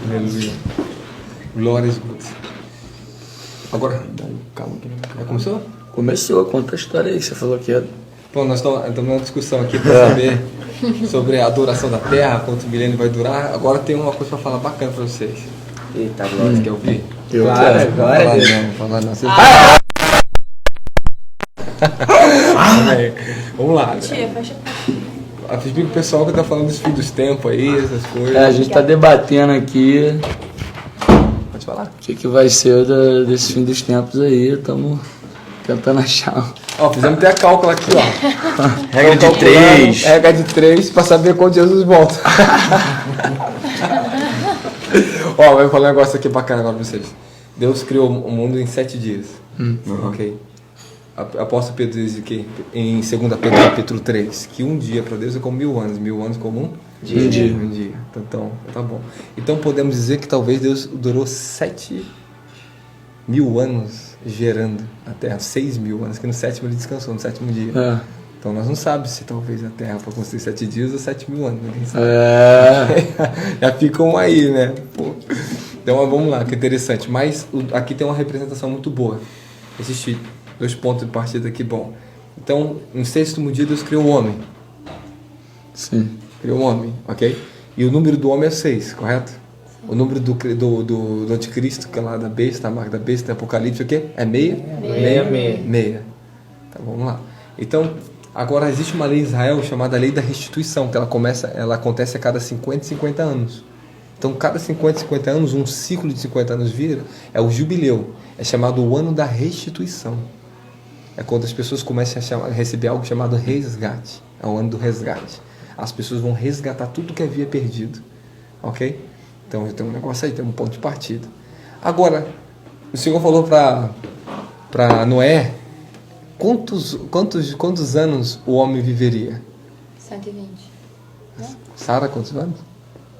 Aleluia. Glórias a Deus. Agora, calma aqui. Já começou? Começou, conta a história aí, você falou que era. Bom, nós estamos numa discussão aqui para saber sobre a duração da Terra, quanto milênio vai durar. Agora tem uma coisa para falar bacana para vocês. Eita, Glória. Você quer ouvir? Claro, Glória. Deus. Não, falar não. Vocês... Vamos lá. Tia, fecha a porta. Explica o pessoal que tá falando dos fins dos tempos aí, essas coisas. A gente tá debatendo aqui Pode falar. o que vai ser desse fim dos tempos aí, estamos tentando achar. Ó, fizemos até a cálculo aqui, ó. Regra de 3. Regra de 3 para saber quando Jesus volta. Ó, eu vou falar um negócio aqui bacana agora pra vocês. Deus criou o mundo em 7 dias. Ok? Apóstolo Pedro diz que em 2 Pedro capítulo 3, que um dia para Deus é como 1000 anos, 1000 anos como um dia. Um dia. Então, tá bom. Então podemos dizer que talvez Deus durou 7.000 anos gerando a Terra, 6.000 anos, que no 7º ele descansou, no 7º dia. É. Então nós não sabemos se talvez a Terra foi construir 7 dias ou 7.000 anos, ninguém sabe. Já ficam aí, né? Pô. Então vamos lá, que interessante. Mas aqui tem uma representação muito boa. Existe 2 pontos de partida aqui, bom. Então, no 6º dia Deus criou o homem. Sim. Criou o homem, ok? E o número do homem é 6, correto? O número do anticristo, que é lá da besta, a marca da besta, Apocalipse, o quê? É meia? Meia. Tá, vamos lá. Então, agora existe uma lei em Israel chamada lei da restituição, que ela acontece a cada 50 anos. Então, cada 50 anos, um ciclo de 50 anos vira, é o jubileu. É chamado o ano da restituição. É quando as pessoas começam a receber algo chamado resgate. É o ano do resgate. As pessoas vão resgatar tudo que havia perdido. Ok? Então, tem um negócio aí, tem um ponto de partida. Agora, o Senhor falou para Noé, quantos anos o homem viveria? 120. Sara, quantos anos?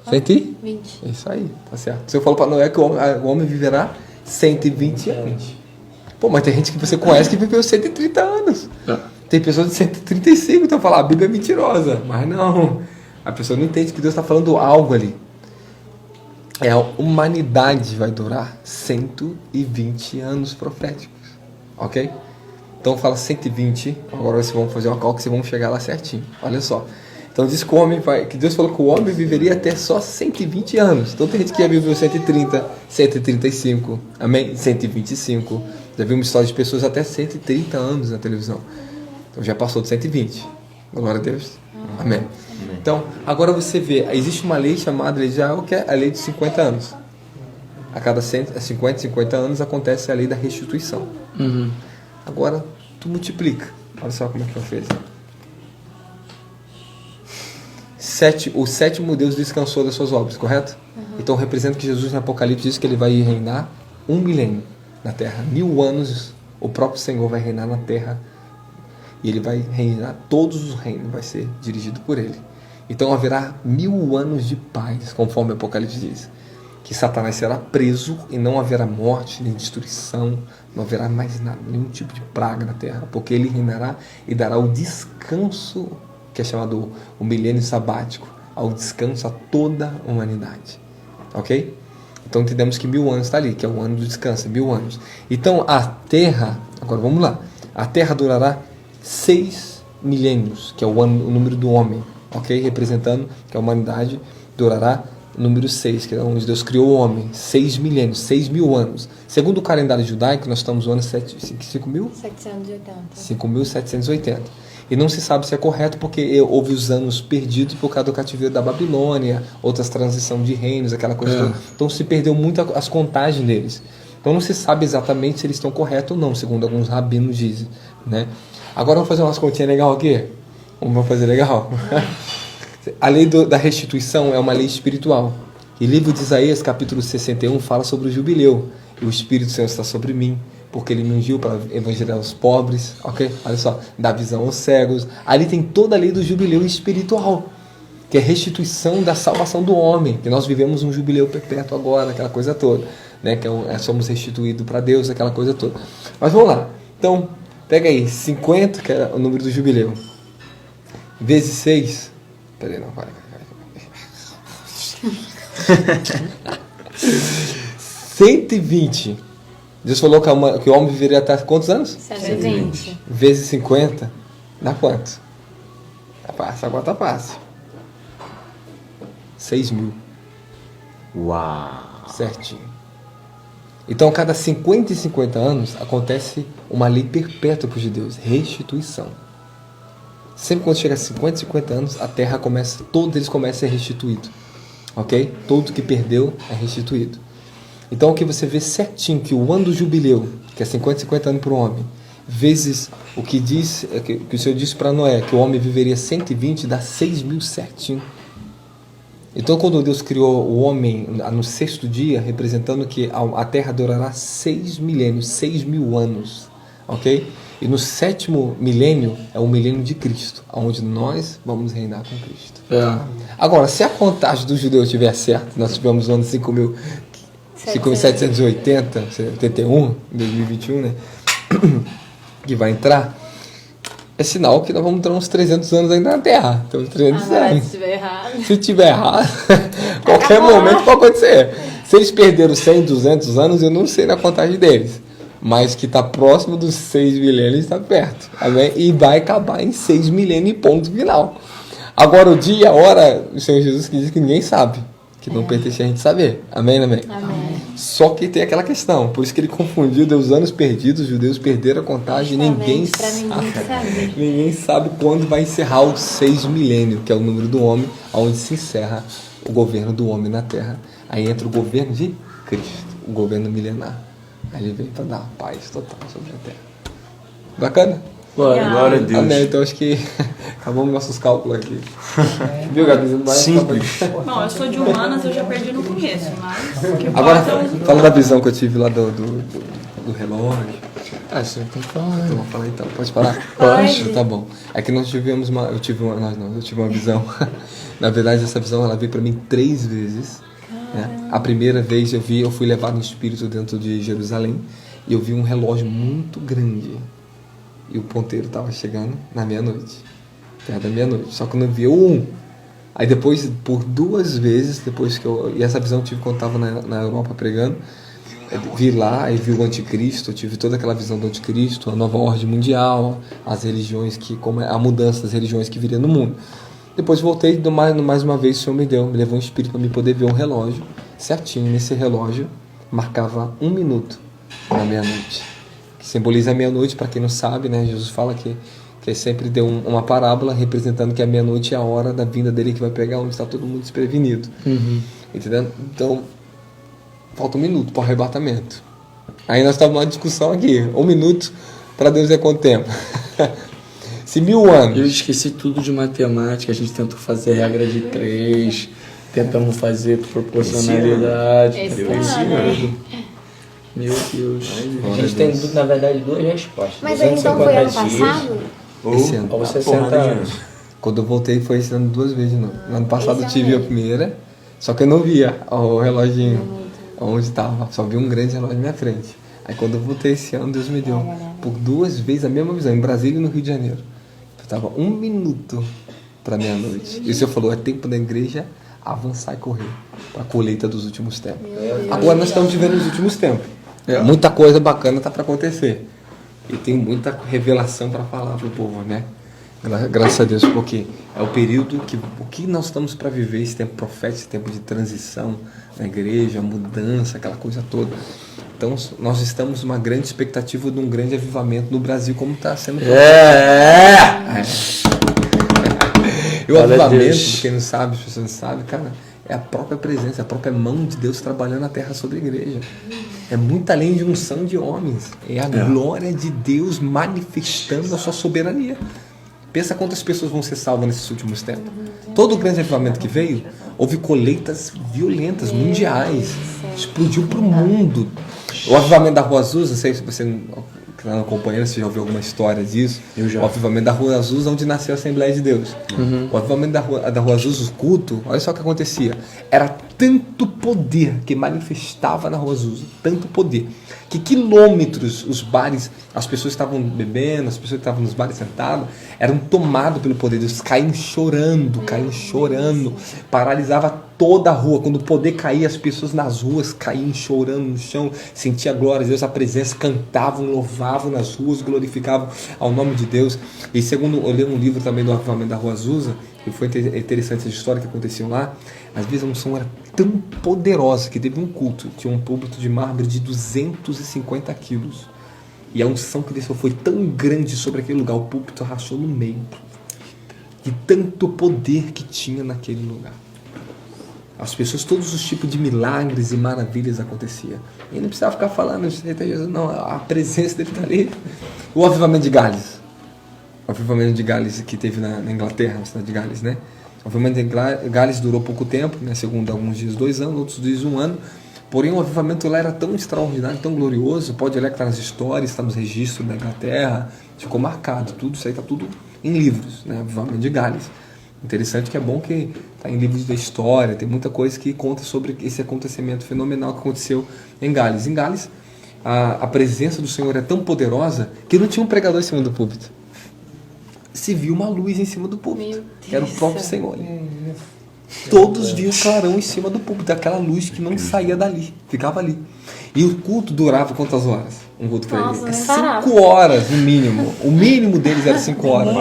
120. 20. É isso aí, tá certo. O Senhor falou para Noé que o homem viverá 120 anos. Pô, mas tem gente que você conhece que viveu 130 anos. Tem pessoas de 135, então falar a Bíblia é mentirosa. Mas não, a pessoa não entende que Deus está falando algo ali. A humanidade vai durar 120 anos proféticos, ok? Então fala 120, agora vocês vão fazer uma cálculo que vocês vão chegar lá certinho, olha só. Então diz que Deus falou que o homem viveria até só 120 anos. Então tem gente que já viveu 130, 135, amém? 125. Já vimos histórias de pessoas até 130 anos na televisão. Então já passou de 120. Glória a Deus. Amém. Então, agora você vê, existe uma lei chamada lei de Israel, que é a lei de 50 anos. A cada 50 anos acontece a lei da restituição. Agora, tu multiplica. Olha só como é que eu fiz. O 7º Deus descansou das suas obras, correto? Então representa que Jesus no Apocalipse diz que ele vai reinar 1 milênio na terra. 1000 anos o próprio Senhor vai reinar na terra. E ele vai reinar todos os reinos, vai ser dirigido por ele. Então haverá 1000 anos de paz, conforme o Apocalipse diz. Que Satanás será preso e não haverá morte, nem destruição, não haverá mais nada, nenhum tipo de praga na terra, porque ele reinará e dará o descanso, que é chamado o milênio sabático, ao descanso a toda a humanidade. Ok? Então entendemos que 1000 anos está ali, que é o ano do descanso, 1000 anos. Então a terra, agora vamos lá, a terra durará 6 milênios, que é o número do homem, ok? Representando que a humanidade durará o número 6, que é onde Deus criou o homem, 6 milênios, 6.000 anos. Segundo o calendário judaico, nós estamos no ano 5.780. E não se sabe se é correto, porque houve os anos perdidos por causa do cativeiro da Babilônia, outras transição de reinos, aquela coisa toda. Então se perdeu muito as contagens deles. Então não se sabe exatamente se eles estão corretos ou não, segundo alguns rabinos dizem, né? Agora vamos fazer umas continhas legal aqui? Vamos fazer legal? A lei da restituição é uma lei espiritual. E o livro de Isaías, capítulo 61, fala sobre o jubileu. E o Espírito Santo está sobre mim, porque ele me ungiu para evangelizar os pobres, ok? Olha só, dar visão aos cegos. Ali tem toda a lei do jubileu espiritual, que é a restituição da salvação do homem, que nós vivemos um jubileu perpétuo agora, aquela coisa toda, né? Que somos restituídos para Deus, aquela coisa toda. Mas vamos lá. Então, pega aí, 50, que é o número do jubileu, vezes 6, Peraí, não, vai. 120. Deus falou que o homem viveria até quantos anos? 120. Vezes 50, dá quanto? Essa conta tá fácil. 6.000. Uau. Certinho. Então, a cada 50 e 50 anos, acontece uma lei perpétua para os judeus, restituição. Sempre quando chega a 50 e 50 anos, a terra começa, todos eles começam a ser restituídos. Ok? Tudo que perdeu é restituído. Então, o que você vê certinho, que o ano do jubileu, que é 50 e 50 anos para o homem, vezes o que diz, que o Senhor disse para Noé, que o homem viveria 120, dá 6.000 certinho. Então, quando Deus criou o homem no sexto dia, representando que a terra durará 6 milênios, 6.000 anos, ok? E no sétimo milênio é o milênio de Cristo, onde nós vamos reinar com Cristo. Agora, se a contagem dos judeus estiver certa, nós tivemos o ano 5.780, 81, em 2021, né? Que vai entrar, é sinal que nós vamos ter uns 300 anos ainda na Terra. Então, 300 anos. Se estiver errado. Se tiver errado, qualquer momento pode acontecer. Se eles perderam 100, 200 anos, eu não sei na contagem deles. Mas que está próximo dos 6 milênios, está perto. Amém? E vai acabar em 6 milênios e ponto final. Agora, o dia e a hora, o Senhor Jesus que diz que ninguém sabe. Que não pertence a gente saber. Amém, amém? Amém. Só que tem aquela questão. Por isso que ele confundiu, deu os anos perdidos, os judeus perderam a contagem. Ninguém Pra ninguém saber. Ninguém sabe quando vai encerrar os 6 milênios, que é o número do homem, onde se encerra o governo do homem na Terra. Aí entra o governo de Cristo, o governo milenar. Aí ele vem para dar paz total sobre a Terra. Bacana? Glória a Deus. Amém. Então acho que acabamos nossos cálculos aqui. Viu, Gabi? Não vai Simples. Bom, eu sou de humanas, eu já perdi no começo, mas o que Agora, importa é fala da visão que eu tive lá do relógio. Você tem que falar. Então, vou falar então. Pode falar? Pode. Tá bom. É que nós tivemos uma... Eu tive uma visão. Na verdade, essa visão, ela veio para mim 3 vezes. Né? A primeira vez eu fui levado no espírito dentro de Jerusalém. E eu vi um relógio muito grande. E o ponteiro estava chegando na meia-noite. Perto da meia-noite. Só que eu não vi um. Aí depois, por 2 vezes, depois que eu... E essa visão eu tive quando eu estava na Europa pregando. Vi lá, aí vi o anticristo, eu tive toda aquela visão do anticristo, a nova ordem mundial, as religiões como a mudança das religiões que viria no mundo. Depois voltei, mais uma vez o Senhor me levou um espírito para me poder ver um relógio certinho. Nesse relógio marcava 1 minuto na meia-noite, que simboliza a meia-noite. Para quem não sabe, né, Jesus fala que sempre deu uma parábola representando que a meia-noite é a hora da vinda dele, que vai pegar onde está todo mundo desprevenido. Entendeu? Então falta 1 minuto para o arrebatamento. Aí nós estávamos numa discussão aqui. 1 minuto para Deus é quanto tempo? Se 1000 anos. Eu esqueci tudo de matemática, a gente tentou fazer regra de 3, tentamos fazer proporcionalidade. Esse Deus, ano, né? meu Deus. A gente tem, na verdade, 2 respostas. Mas aí então foi ano 250 dias passado? Esse ano. Ou 60 porrada de anos. Quando eu voltei foi esse ano 2 vezes de novo. No ano passado eu Esse tive ano a primeira, só que eu não via o reloginho onde estava. Só vi um grande relógio na minha frente. Aí quando eu voltei esse ano, Deus me deu por 2 vezes a mesma visão, em Brasília e no Rio de Janeiro. Estava 1 minuto para meia-noite. E o Senhor falou, é tempo da igreja avançar e correr para a colheita dos últimos tempos. Agora nós estamos vivendo os últimos tempos. Muita coisa bacana está para acontecer. E tem muita revelação para falar para o povo, né? Graças a Deus, porque é o período o que nós estamos para viver, esse tempo profético, esse tempo de transição na igreja, mudança, aquela coisa toda. Então, nós estamos numa grande expectativa de um grande avivamento no Brasil, como está sendo. E o avivamento, pra quem não sabe, as pessoas não sabem, cara, é a própria presença, a própria mão de Deus trabalhando na terra sobre a igreja. É muito além de unção de homens. É a glória de Deus manifestando a sua soberania. Pensa quantas pessoas vão ser salvas nesses últimos tempos. Todo o grande avivamento que veio, houve colheitas violentas, mundiais. Explodiu para o mundo. O avivamento da Rua Azul, não sei se você que está acompanhando, você já ouviu alguma história disso? Eu já. O avivamento da Rua Azusa, onde nasceu a Assembleia de Deus. O avivamento da Rua Azusa, o culto, olha só o que acontecia. Era tanto poder que manifestava na Rua Azusa, tanto poder, que quilômetros os bares, as pessoas que estavam bebendo, as pessoas que estavam nos bares sentadas, eram tomados pelo poder de Deus, caíam chorando, paralisava toda a rua. Quando o poder caía, as pessoas nas ruas caíam chorando no chão, sentia a glória de Deus, a presença, cantavam, louvavam nas ruas, glorificavam ao nome de Deus. E segundo, eu li um livro também do avivamento da Rua Azusa, e foi interessante essa história que aconteceu lá. Às vezes a unção era tão poderosa que teve um culto, tinha um púlpito de mármore de 250 quilos. E a unção que desceu foi tão grande sobre aquele lugar, o púlpito rachou no meio. De tanto poder que tinha naquele lugar. As pessoas, todos os tipos de milagres e maravilhas aconteciam. E não precisava ficar falando, não, a presença dele está ali. O avivamento de Gales. O avivamento de Gales que teve na Inglaterra, na cidade de Gales, né? O avivamento de Gales durou pouco tempo, né? Segundo alguns dias 2 anos, outros dias 1 ano. Porém, o avivamento lá era tão extraordinário, tão glorioso. Pode olhar que está nas histórias, está nos registros da Inglaterra. Ficou marcado, tudo isso aí está tudo em livros, né? O avivamento de Gales. Interessante que é bom que está em livros da história, tem muita coisa que conta sobre esse acontecimento fenomenal que aconteceu em Gales. Em Gales, a presença do Senhor é tão poderosa que não tinha um pregador em cima do púlpito. Se viu uma luz em cima do púlpito, que era o próprio Senhor. Todos viam clarão em cima do púlpito, aquela luz que não saía dali, ficava ali. E o culto durava quantas horas? Um culto para ele? 5 horas, no mínimo. O mínimo deles era 5 horas.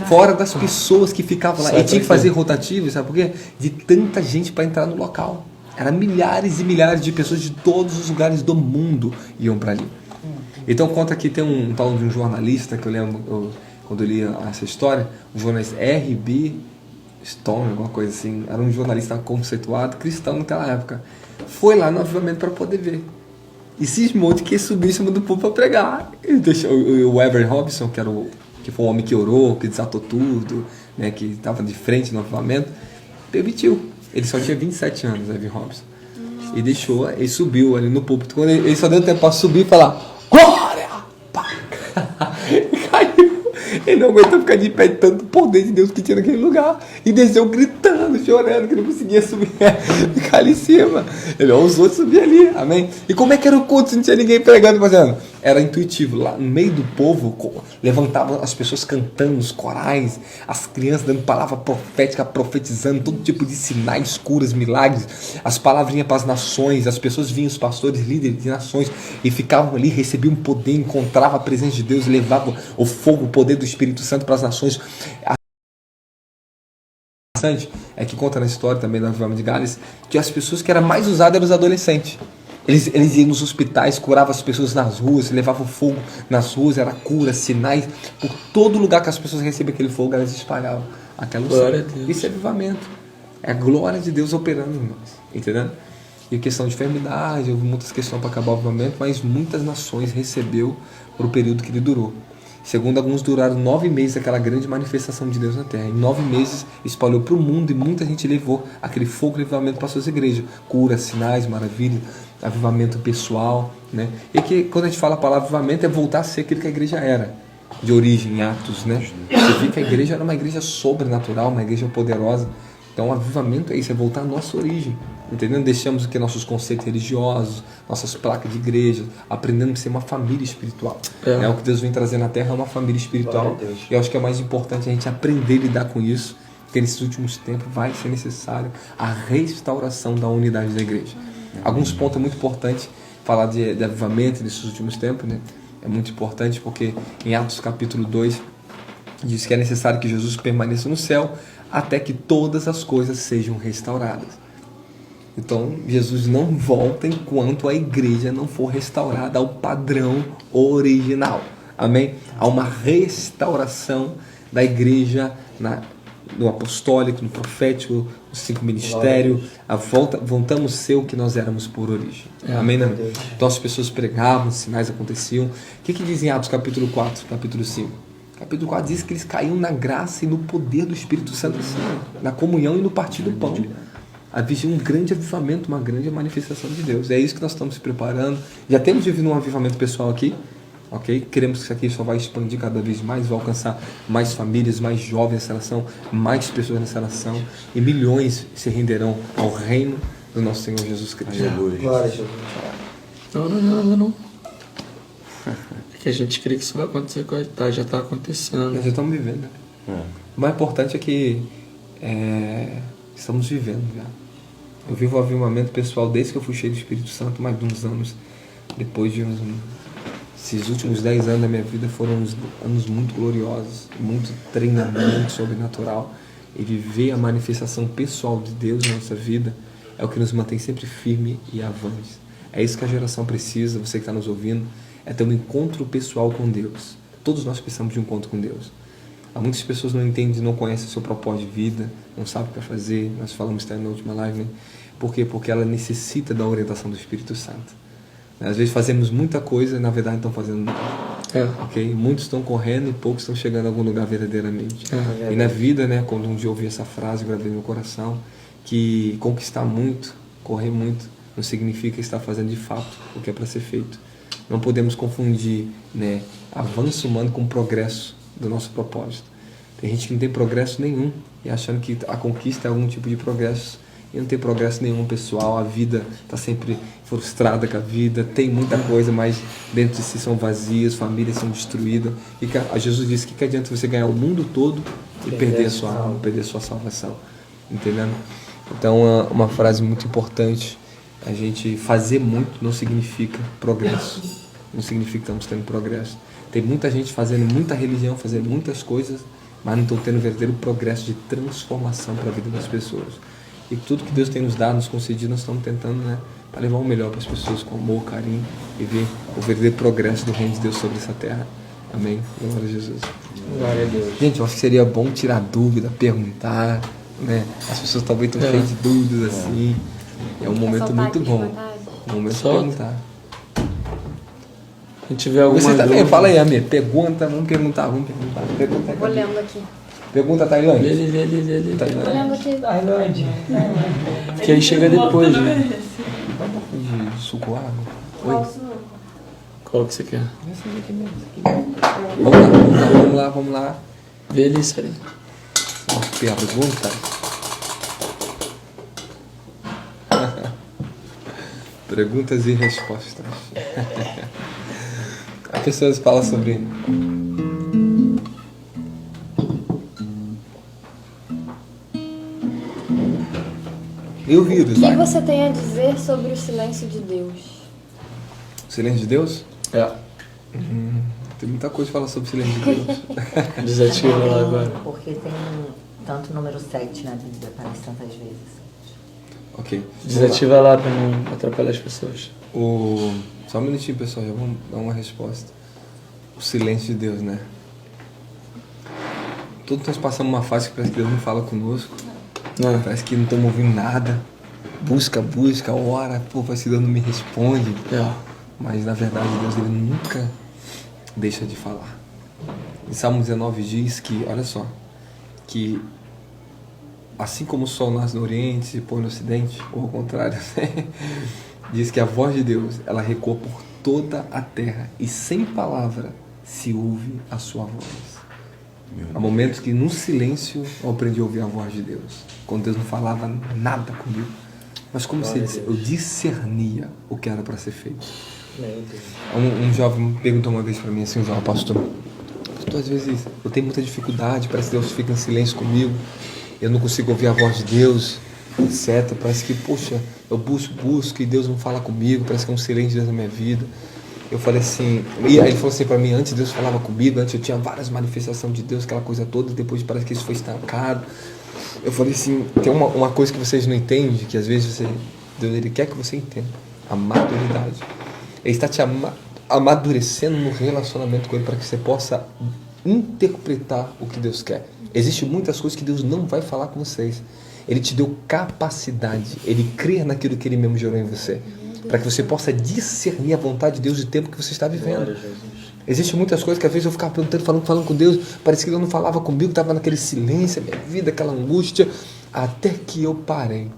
Fora das pessoas que ficavam lá. E tinha que fazer rotativo, sabe por quê? De tanta gente para entrar no local. Era milhares e milhares de pessoas de todos os lugares do mundo iam para ali. Então conta que tem um tal de um jornalista, que eu lembro, quando eu li essa história, um jornalista R.B. Stone, alguma coisa assim, era um jornalista conceituado, cristão naquela época. Foi lá no avivamento para poder ver. E cismou de que subiu em cima do púlpito para pregar. E deixou, o Everett Robinson, que foi um homem que orou, que desatou tudo, né, que estava de frente no avivamento, permitiu. Ele só tinha 27 anos, Everett Robinson. E deixou, ele subiu ali no púlpito. Quando ele só deu tempo para subir e falar: glória! Pá! Caiu. Ele não aguentou ficar de pé de tanto poder de Deus que tinha naquele lugar. E desceu gritando, chorando, que não conseguia subir, ficar ali em cima. Ele ousou subir ali, amém? E como é que era o culto se não tinha ninguém pregando e fazendo? Era intuitivo. Lá no meio do povo, levantavam as pessoas cantando, os corais, as crianças dando palavra profética, profetizando, todo tipo de sinais, curas, milagres. As palavras vinham para as nações, as pessoas vinham, os pastores, líderes de nações, e ficavam ali, recebiam poder, encontravam a presença de Deus, levavam o fogo, o poder do Espírito Santo para as nações. É que conta na história também do avivamento de Gales que as pessoas que eram mais usadas eram os adolescentes. Eles iam nos hospitais, curavam as pessoas nas ruas, levavam fogo nas ruas, era cura, sinais. Por todo lugar que as pessoas recebiam aquele fogo, elas espalhavam aquela luz. Isso é avivamento. É a glória de Deus operando em nós. Entendeu? E questão de enfermidade, houve muitas questões para acabar o avivamento, mas muitas nações recebeu por o período que ele durou. Segundo alguns, duraram 9 meses aquela grande manifestação de Deus na Terra. Em 9 meses espalhou para o mundo e muita gente levou aquele fogo de avivamento para suas igrejas. Cura, sinais, maravilhas, avivamento pessoal, né? E que quando a gente fala a palavra avivamento é voltar a ser aquilo que a igreja era, de origem, em Atos, né? Você vê que a igreja era uma igreja sobrenatural, uma igreja poderosa. Então o avivamento é isso, é voltar à nossa origem. Entendendo? Deixamos o que nossos conceitos religiosos, nossas placas de igreja, aprendendo a ser uma família espiritual. O que Deus vem trazer na Terra é uma família espiritual. E eu acho que é mais importante a gente aprender a lidar com isso, porque nesses últimos tempos vai ser necessário a restauração da unidade da igreja. Alguns pontos muito importantes falar de avivamento nesses últimos tempos, né? É muito importante porque em Atos capítulo 2 diz que é necessário que Jesus permaneça no céu até que todas as coisas sejam restauradas. Então, Jesus não volta enquanto a igreja não for restaurada ao padrão original. Amém? Há uma restauração da igreja no apostólico, no profético, nos 5 ministérios. Voltamos a ser o que nós éramos por origem. Amém? Não? Então, as pessoas pregavam, sinais aconteciam. O que diz em Atos capítulo 4, capítulo 5? Capítulo 4 diz que eles caíam na graça e no poder do Espírito Santo, assim, na comunhão e no partir do pão. Havia um grande avivamento, uma grande manifestação de Deus. É isso que nós estamos se preparando. Já temos vivido um avivamento pessoal aqui. ok? Queremos que isso aqui só vai expandir cada vez mais, vai alcançar mais famílias, mais jovens nessa nação, mais pessoas nessa nação, e milhões se renderão ao reino do nosso Senhor Jesus Cristo. Glória a Jesus. Não. É que a gente crê que isso vai acontecer, já está acontecendo. Nós já estamos vivendo. O mais importante é que estamos vivendo já. Eu vivo o avivamento pessoal desde que eu fui cheio do Espírito Santo, mais de uns anos depois de esses últimos 10 anos da minha vida foram anos muito gloriosos, muito treinamento sobrenatural, e viver a manifestação pessoal de Deus na nossa vida é o que nos mantém sempre firme e avante. É isso que a geração precisa, você que está nos ouvindo, é ter um encontro pessoal com Deus. Todos nós precisamos de um encontro com Deus. Há muitas pessoas não entendem, não conhecem o seu propósito de vida, não sabem o que fazer. Nós falamos até na última live, né? Por quê? Porque ela necessita da orientação do Espírito Santo. Às vezes fazemos muita coisa e na verdade não estão fazendo nada. Okay? Muitos estão correndo e poucos estão chegando a algum lugar verdadeiramente. E na vida, né, quando um dia eu ouvi essa frase, eu gravei no meu coração, que conquistar muito, correr muito, não significa estar fazendo de fato o que é para ser feito. Não podemos confundir, né, avanço humano com progresso do nosso propósito. Tem gente que não tem progresso nenhum e achando que a conquista é algum tipo de progresso, e não tem progresso nenhum pessoal. A vida está sempre frustrada com a vida, tem muita coisa, mas dentro de si são vazias, famílias são destruídas. E Jesus disse que adianta você ganhar o mundo todo e perder a sua alma, perder a sua salvação. Entendendo? Então, uma frase muito importante: a gente fazer muito não significa progresso, não significa que estamos tendo progresso. Tem muita gente fazendo muita religião, fazendo muitas coisas, mas não estão tendo verdadeiro progresso de transformação para a vida das pessoas. E tudo que Deus tem nos dado, nos concedido, nós estamos tentando, né, para levar o melhor para as pessoas com amor, carinho, e ver o verdadeiro progresso do reino de Deus sobre essa terra. Amém. Glória a Jesus. Glória a Deus. Gente, eu acho que seria bom tirar dúvida, perguntar, né? As pessoas talvez estão cheias de dúvidas assim. É um momento muito bom. Um momento de perguntar. Se tiver alguma Você também, dúvida, fala aí, Amir. Pergunta, vamos perguntar. Pergunta aí. Vou lendo aqui. Pergunta, Tailândia. Lê. Vou Tailândia. lendo aqui. Que aí chega depois, né? De suco água. Qual sua? Qual que você quer? Vamos lá. Vê ali, Sari. Uma pergunta. Perguntas e respostas. As pessoas falam sobre... E o vírus, O que vai? você tem a dizer sobre o silêncio de Deus? O silêncio de Deus? É. Tem muita coisa pra falar sobre o silêncio de Deus. Desativa lá agora. Porque tem tanto número 7 na Bíblia, aparece tantas vezes. Ok. Desativa lá pra não atrapalhar as pessoas. Só um minutinho, pessoal, já vamos dar uma resposta. O silêncio de Deus, né? Todos nós passamos uma fase que parece que Deus não fala conosco. Parece que não estamos ouvindo nada. Busca, ora, parece que Deus não me responde. Mas na verdade Deus, ele nunca deixa de falar. Em Salmo 19 diz que, olha só, que assim como o sol nasce no Oriente e se põe no Ocidente, ou ao contrário, diz que a voz de Deus, ela recoa por toda a terra e sem palavra se ouve a sua voz. Há momentos que no silêncio eu aprendi a ouvir a voz de Deus, quando Deus não falava nada comigo, mas como se eu discernia o que era para ser feito. Um jovem perguntou uma vez para mim assim, pastor, às vezes eu tenho muita dificuldade, parece que Deus fica em silêncio comigo, eu não consigo ouvir a voz de Deus, etc. Parece que, poxa, eu busco e Deus não fala comigo, parece que é um silêncio de Deus na minha vida. Eu falei assim, e aí ele falou assim para mim, antes Deus falava comigo, antes eu tinha várias manifestações de Deus, aquela coisa toda, depois parece que isso foi estancado. Eu falei assim, tem uma coisa que vocês não entendem, que às vezes Deus, ele quer que você entenda, a maturidade. Ele está te amadurecendo no relacionamento com Ele para que você possa interpretar o que Deus quer. Existem muitas coisas que Deus não vai falar com vocês. Ele te deu capacidade, Ele cria naquilo que Ele mesmo gerou em você, para que você possa discernir a vontade de Deus e o tempo que você está vivendo. Existem muitas coisas que às vezes eu ficava perguntando, falando com Deus, parecia que Deus não falava comigo, estava naquele silêncio, a minha vida, aquela angústia, até que eu parei.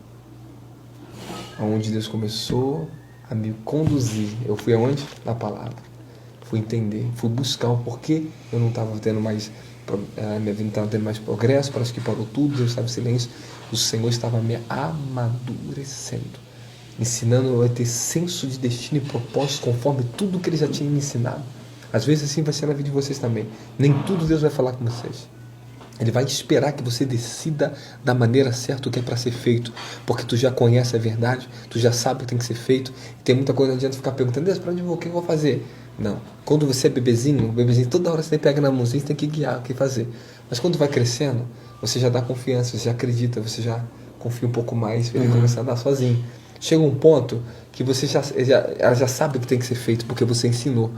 Onde Deus começou a me conduzir. Eu fui aonde? Na palavra. fui entender, fui buscar o porquê eu não estava tendo mais, minha vida não estava tendo mais progresso, parece que parou tudo, Deus estava em silêncio. O Senhor estava me amadurecendo, ensinando eu a ter senso de destino e propósito conforme tudo que Ele já tinha me ensinado. Às vezes assim vai ser na vida de vocês também. Nem tudo Deus vai falar com vocês. Ele vai esperar que você decida da maneira certa o que é para ser feito, porque tu já conhece a verdade, tu já sabe o que tem que ser feito, e tem muita coisa, não adianta ficar perguntando, Deus, para onde eu vou, o que eu vou fazer? Não. Quando você é bebezinho, toda hora você pega na mãozinha, você tem que guiar o que fazer. Mas quando vai crescendo, você já dá confiança, você já acredita, você já confia um pouco mais, ele começa a andar sozinho. Chega um ponto que você já sabe o que tem que ser feito, porque você ensinou.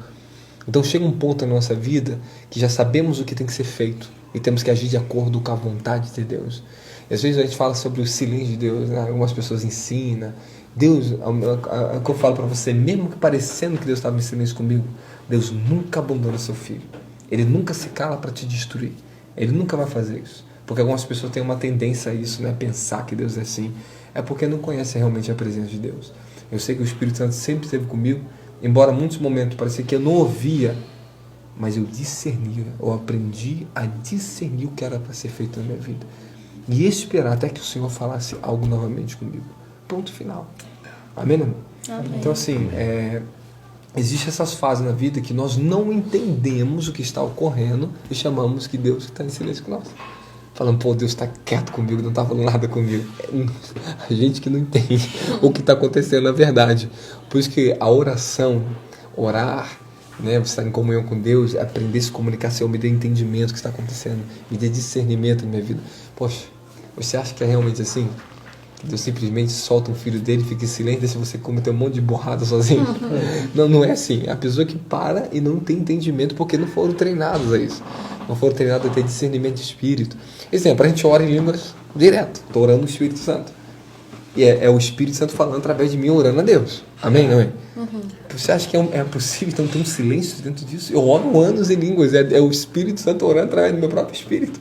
Então chega um ponto na nossa vida que já sabemos o que tem que ser feito e temos que agir de acordo com a vontade de Deus. E às vezes a gente fala sobre o silêncio de Deus, né? Algumas pessoas ensinam. Deus, o que eu falo para você, mesmo que parecendo que Deus estava em silêncio comigo, Deus nunca abandona seu filho. Ele nunca se cala para te destruir. Ele nunca vai fazer isso. Porque algumas pessoas têm uma tendência a isso, né? Pensar que Deus é assim. É porque não conhecem realmente a presença de Deus. Eu sei que o Espírito Santo sempre esteve comigo, embora muitos momentos parecia que eu não ouvia, mas eu discernia, eu aprendi a discernir o que era para ser feito na minha vida. E esperar até que o Senhor falasse algo novamente comigo. Ponto final. Amém, irmão? Amém. Então assim, existem essas fases na vida que nós não entendemos o que está ocorrendo e chamamos que Deus está em silêncio com nós. Falando, pô, Deus está quieto comigo, não está falando nada comigo. A gente que não entende o que está acontecendo na verdade. Por isso que a oração, orar, né, você estar em comunhão com Deus, aprender a se comunicar, Senhor, me dê entendimento do que está acontecendo, me dê discernimento na minha vida. Poxa, você acha que é realmente assim? Que Deus simplesmente solta um filho dele, fica em silêncio, deixa você cometer um monte de borrada sozinho? Não é assim. É a pessoa que para e não tem entendimento porque não foram treinados a isso. Não foram treinados a ter discernimento de espírito. Exemplo, a gente ora em línguas direto. Estou orando o Espírito Santo. E é o Espírito Santo falando através de mim, orando a Deus. Amém? Amém? Você acha que é possível então ter um silêncio dentro disso? Eu oro anos em línguas. É o Espírito Santo orando através do meu próprio espírito.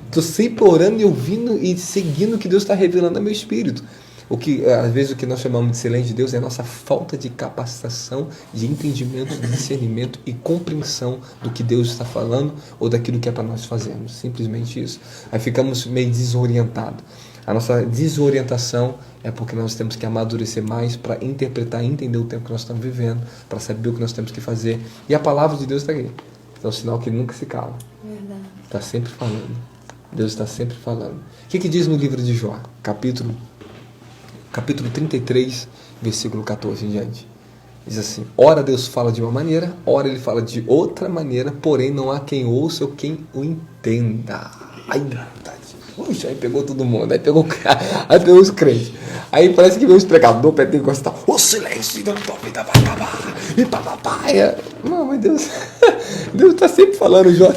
Estou sempre orando e ouvindo e seguindo o que Deus está revelando ao meu espírito. Às vezes o que nós chamamos de silêncio de Deus é a nossa falta de capacitação, de entendimento, de discernimento e compreensão do que Deus está falando ou daquilo que é para nós fazermos. Simplesmente isso. Aí ficamos meio desorientados. A nossa desorientação é porque nós temos que amadurecer mais para interpretar e entender o tempo que nós estamos vivendo, para saber o que nós temos que fazer. E a palavra de Deus está aqui. É um sinal que ele nunca se cala. Verdade. Está sempre falando. Deus está sempre falando. O que diz no livro de Jó? Capítulo 33, versículo 14 em diante. Diz assim: ora Deus fala de uma maneira, ora Ele fala de outra maneira, porém não há quem ouça ou quem o entenda. Ai, verdade. Puxa, aí pegou todo mundo, aí pegou os crentes. Aí parece que veio os pregadores pentecostais. O silêncio da tua vida vai acabar. E papapá. Não, mas Deus está sempre falando. Jó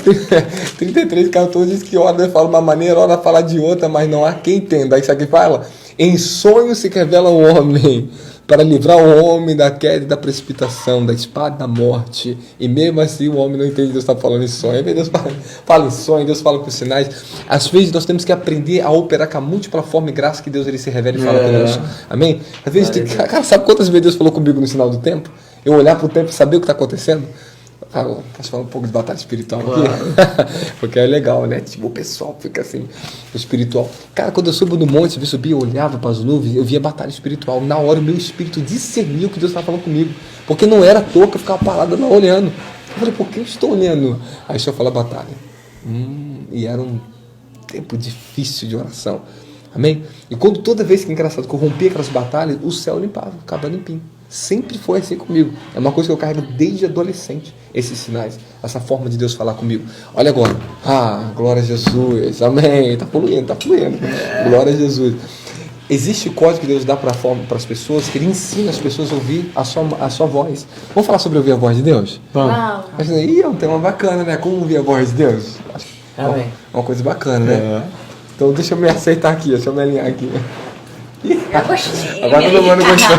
33, 14 diz que ora fala de uma maneira, ora fala de outra, mas não há quem entenda. Aí isso aqui fala: em sonho se revela o homem, para livrar o homem da queda e da precipitação, da espada da morte. E mesmo assim o homem não entende. Deus está falando em sonho. Aí Deus fala em sonho, Deus fala com sinais. Às vezes nós temos que aprender a operar com a múltipla forma e graça que Deus ele se revela e fala conosco. Amém? Às vezes, cara, sabe quantas vezes Deus falou comigo no final do tempo? Eu olhar para o tempo e saber o que está acontecendo? Posso falar um pouco de batalha espiritual aqui? Porque é legal, né? Tipo, o pessoal fica assim, espiritual. Cara, quando eu subo no monte, eu subia, eu olhava para as nuvens, eu via batalha espiritual. Na hora o meu espírito discernia o que Deus estava falando comigo. Porque não era à toa que eu ficava parado lá olhando. Eu falei, por que eu estou olhando? Aí deixa eu falar batalha. E era um tempo difícil de oração. Amém? E toda vez que é engraçado, que eu rompia aquelas batalhas, o céu limpava, ficava limpinho. Sempre foi assim comigo. É uma coisa que eu carrego desde adolescente. Esses sinais, essa forma de Deus falar comigo. Olha agora. Glória a Jesus. Amém. Está fluindo. Glória a Jesus. Existe código que Deus dá para as pessoas, que Ele ensina as pessoas a ouvir a sua voz. Vamos falar sobre ouvir a voz de Deus? Vamos. É um tema bacana, né? Como ouvir a voz de Deus? Amém. Uma coisa bacana, né? Então deixa eu me aceitar aqui, deixa eu me alinhar aqui. Agora todo mundo gostou.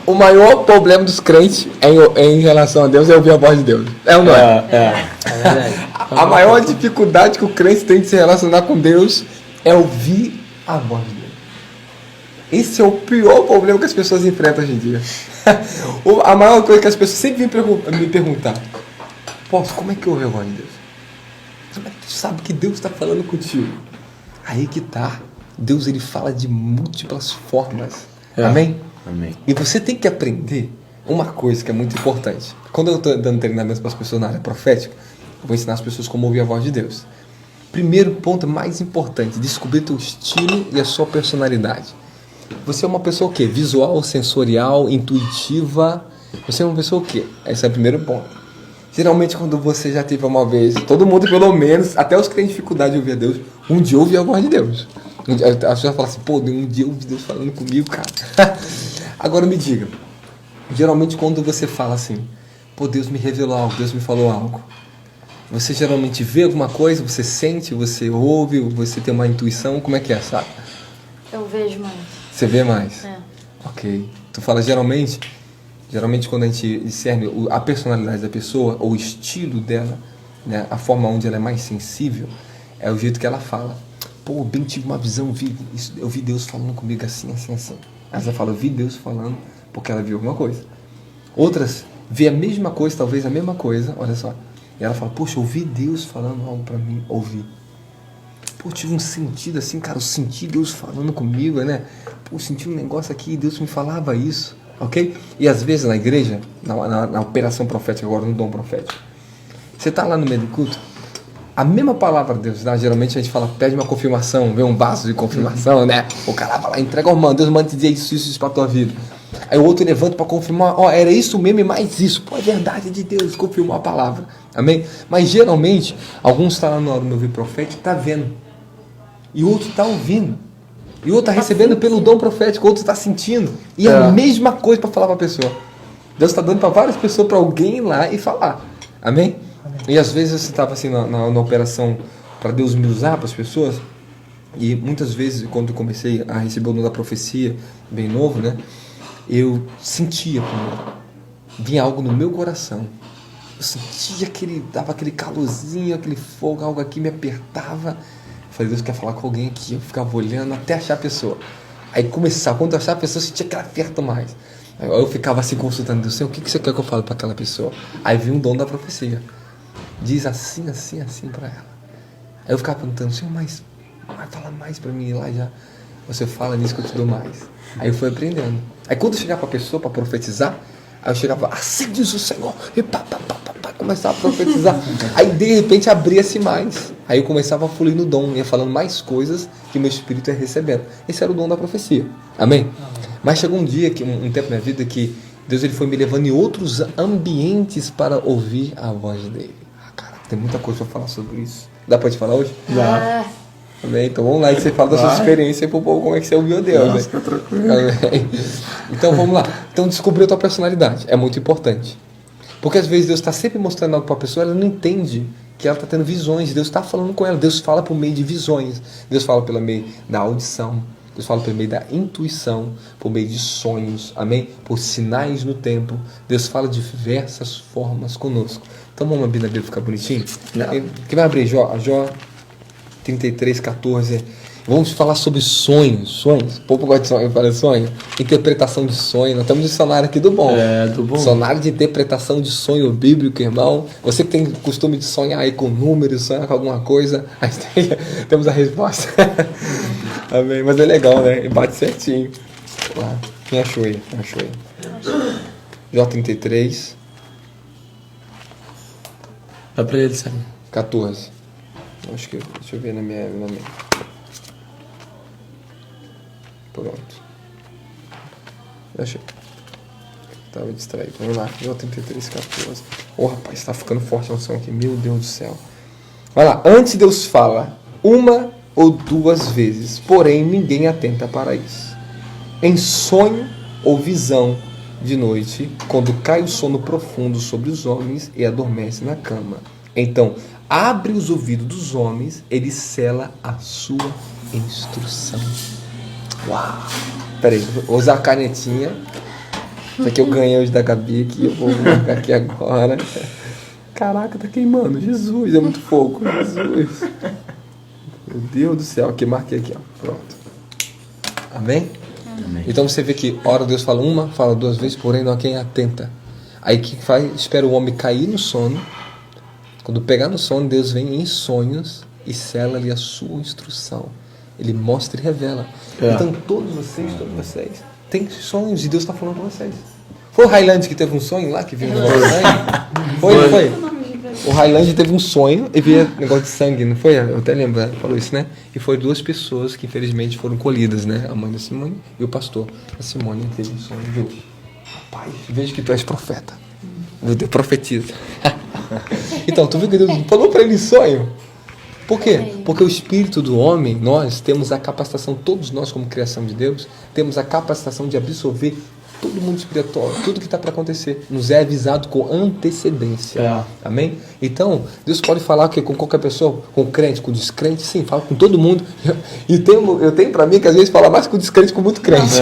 O maior problema dos crentes em relação a Deus é ouvir a voz de Deus. É ou não é? É verdade. A maior dificuldade que o crente tem de se relacionar com Deus é ouvir a voz de Deus. Esse é o pior problema que as pessoas enfrentam hoje em dia. A maior coisa que as pessoas sempre vêm me perguntar: Posso, como é que ouve a voz de Deus? Como é que tu sabe que Deus está falando contigo? Aí que tá. Deus, ele fala de múltiplas formas. Amém? Amém. E você tem que aprender uma coisa que é muito importante. Quando eu estou dando treinamento para as pessoas na área profética, eu vou ensinar as pessoas como ouvir a voz de Deus. Primeiro ponto mais importante: descobrir teu estilo e a sua personalidade. Você é uma pessoa o quê? Visual, sensorial, intuitiva. Você é uma pessoa o quê? Esse é o primeiro ponto. Geralmente, quando você já teve uma vez, todo mundo pelo menos, até os que têm dificuldade de ouvir a Deus, um dia ouve a voz de Deus. A pessoa fala assim: pô, um dia eu ouvi Deus falando comigo, cara. Agora me diga, geralmente quando você fala assim: pô, Deus me revelou algo, Deus me falou algo, você geralmente vê alguma coisa, você sente, você ouve, você tem uma intuição, como é que é, sabe? Eu vejo mais. Você vê mais? É. Ok. Tu fala geralmente quando a gente discerne a personalidade da pessoa, ou o estilo dela, né, a forma onde ela é mais sensível, é o jeito que ela fala. Pô, bem, tive uma visão, eu vi Deus falando comigo assim, assim, assim. Aí você fala: eu vi Deus falando porque ela viu alguma coisa. Outras vê a mesma coisa, talvez a mesma coisa, olha só. E ela fala: poxa, eu ouvi Deus falando algo pra mim, ouvi. Pô, tive um sentido assim, cara, eu senti Deus falando comigo, né? Pô, eu senti um negócio aqui e Deus me falava isso, ok? E às vezes na igreja, na operação profética agora, no dom profético, você tá lá no meio do culto, a mesma palavra de Deus dá, geralmente a gente fala, pede uma confirmação, vê um vaso de confirmação, né? O cara vai lá, entrega, irmão, Deus manda te dizer isso pra tua vida. Aí o outro levanta para confirmar: ó, era isso mesmo e mais isso. Pô, é verdade de Deus, confirmou a palavra. Amém? Mas geralmente, alguns estão lá na hora do ouvir profético, tá vendo. E o outro está ouvindo. E o outro está recebendo pelo dom profético, o outro está sentindo. E é a mesma coisa para falar para a pessoa. Deus está dando para várias pessoas, para alguém ir lá e falar. Amém? E às vezes você estava assim na operação para Deus me usar para as pessoas. E muitas vezes, quando eu comecei a receber o dom da profecia, bem novo, né? Eu sentia como vinha algo no meu coração. Eu sentia dava aquele calorzinho, aquele fogo, algo aqui me apertava. Eu falei: Deus quer falar com alguém aqui. Eu ficava olhando até achar a pessoa. Aí começava, quando eu achava a pessoa, eu sentia aquele aperto mais. Aí eu ficava assim consultando Deus: Senhor, o que você quer que eu fale para aquela pessoa? Aí vinha um dom da profecia. Diz assim, assim, assim para ela. Aí eu ficava perguntando: Senhor, mas fala mais para mim lá já. Você fala nisso que eu te dou mais. Aí eu fui aprendendo. Aí quando eu chegava para a pessoa para profetizar, aí eu chegava: assim diz o Senhor. E começava a profetizar. Aí de repente abria-se mais. Aí eu começava a fluir no dom, ia falando mais coisas que meu espírito ia recebendo. Esse era o dom da profecia. Amém? Mas chegou um dia, um tempo na minha vida, que Deus ele foi me levando em outros ambientes para ouvir a voz dele. Cara, tem muita coisa para falar sobre isso. Dá para te falar hoje? Já. Amém? Então vamos lá, e você fala da sua experiência pro povo, como é que você ouviu Deus. Nossa, né? tranquilo. Amém? Então vamos lá. Então descobrir a tua personalidade é muito importante. Porque às vezes Deus está sempre mostrando algo para a pessoa, ela não entende que ela está tendo visões. Deus está falando com ela. Deus fala por meio de visões. Deus fala pelo meio da audição. Deus fala por meio da intuição, por meio de sonhos, amém? Por sinais no tempo. Deus fala de diversas formas conosco. Então vamos abrir na Bíblia, ficar bonitinho? Quem vai abrir Jó 33, 14. Vamos falar sobre sonhos. Sonhos. O povo gosta de sonho. Eu falei sonho. Interpretação de sonho. Nós temos um dicionário aqui do bom. É, do bom. Dicionário de interpretação de sonho bíblico, irmão. Você que tem costume de sonhar aí com números, sonhar com alguma coisa, aí temos a resposta. Amém. Mas é legal, né? E bate certinho. Lá. Quem achou aí? Achou aí. Jó 33. Dá pra ele, sabe? 14. Acho que. Deixa eu ver na minha. Pronto. Achei. Tava distraído. Vamos lá. Jó 33, 14. Ô, rapaz, tá ficando forte a unção aqui. Meu Deus do céu. Vai lá. Antes Deus fala uma ou duas vezes, porém ninguém atenta para isso. Em sonho ou visão de noite, quando cai o sono profundo sobre os homens e adormece na cama. Então, abre os ouvidos dos homens, ele sela a sua instrução. Uau! Peraí, vou usar a canetinha. Isso aqui eu ganhei hoje da Gabi, que eu vou marcar aqui agora. Caraca, tá queimando. Jesus, é muito fogo. Jesus. Meu Deus do céu. Aqui, marquei aqui, ó. Pronto. Amém? Então você vê que ora Deus fala uma, fala duas vezes, porém não há quem atenta. Aí que faz, espera o homem cair no sono. Quando pegar no sono, Deus vem em sonhos e sela-lhe a sua instrução. Ele mostra e revela. Então todos vocês têm sonhos e Deus está falando com vocês. Foi o Highland que teve um sonho lá, que viu um negócio de sangue? Foi, não foi? O Highland teve um sonho e via negócio de sangue, não foi? Eu até lembro, ele falou isso, né? E foi duas pessoas que infelizmente foram colhidas, né? A mãe da Simone e o pastor. A Simone teve um sonho, viu? Rapaz, vejo que tu és profeta. Deus profetiza. Então, tu viu que Deus falou para ele em sonho? Por quê? Porque o espírito do homem, nós temos a capacitação, todos nós como criação de Deus, temos a capacitação de absorver todo o mundo espiritual, tudo que está para acontecer, nos é avisado com antecedência. Amém? Então, Deus pode falar com qualquer pessoa, com o crente, com o descrente, sim, fala com todo mundo. E eu tenho para mim que às vezes fala mais com o descrente que com muito crente.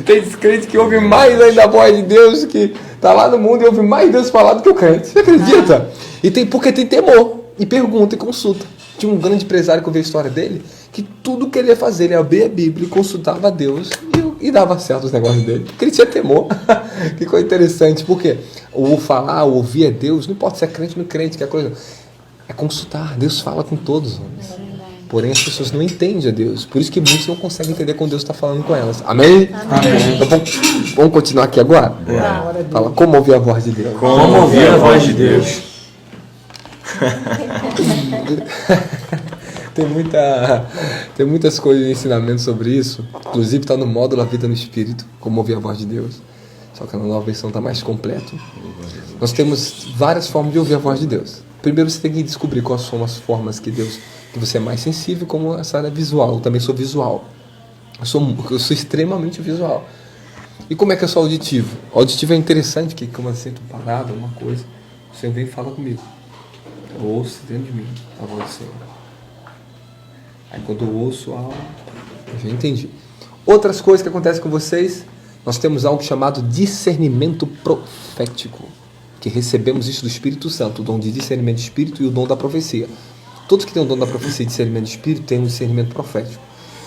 Tem descrente que ouve mais ainda a voz de Deus, que está lá no mundo e ouve mais Deus falar do que o crente. Você acredita? Porque tem temor. E pergunta e consulta. Tinha um grande empresário que eu vi a história dele, que tudo que ele ia fazer, ele ia abrir a Bíblia, consultava a Deus e dava certo os negócios dele. Porque ele tinha temor. Que coisa interessante. Porque o falar, o ouvir é Deus, não pode ser crente no crente, que é coisa. É consultar. Deus fala com todos os homens. Porém, as pessoas não entendem a Deus. Por isso que muitos não conseguem entender quando Deus está falando com elas. Amém? Amém. Então vamos continuar aqui agora? Fala, como ouvir a voz de Deus? Como ouvir a voz de Deus? Tem muitas coisas de ensinamento sobre isso. Inclusive está no módulo A Vida no Espírito, como ouvir a voz de Deus. Só que na nova versão está mais completo. Nós temos várias formas de ouvir a voz de Deus. Primeiro você tem que descobrir quais são as formas que você é mais sensível, como essa área visual. Eu também sou visual. Eu sou extremamente visual. E como é que eu sou auditivo? O auditivo é interessante, que como eu sinto parado, uma coisa, o Senhor vem e fala comigo. Eu ouço dentro de mim a voz do Senhor. Aí quando eu ouço algo, eu já entendi. Outras coisas que acontecem com vocês, nós temos algo chamado discernimento profético, que recebemos isso do Espírito Santo, o dom de discernimento de espírito e o dom da profecia. Todos que têm o dom da profecia e discernimento de espírito têm um discernimento profético.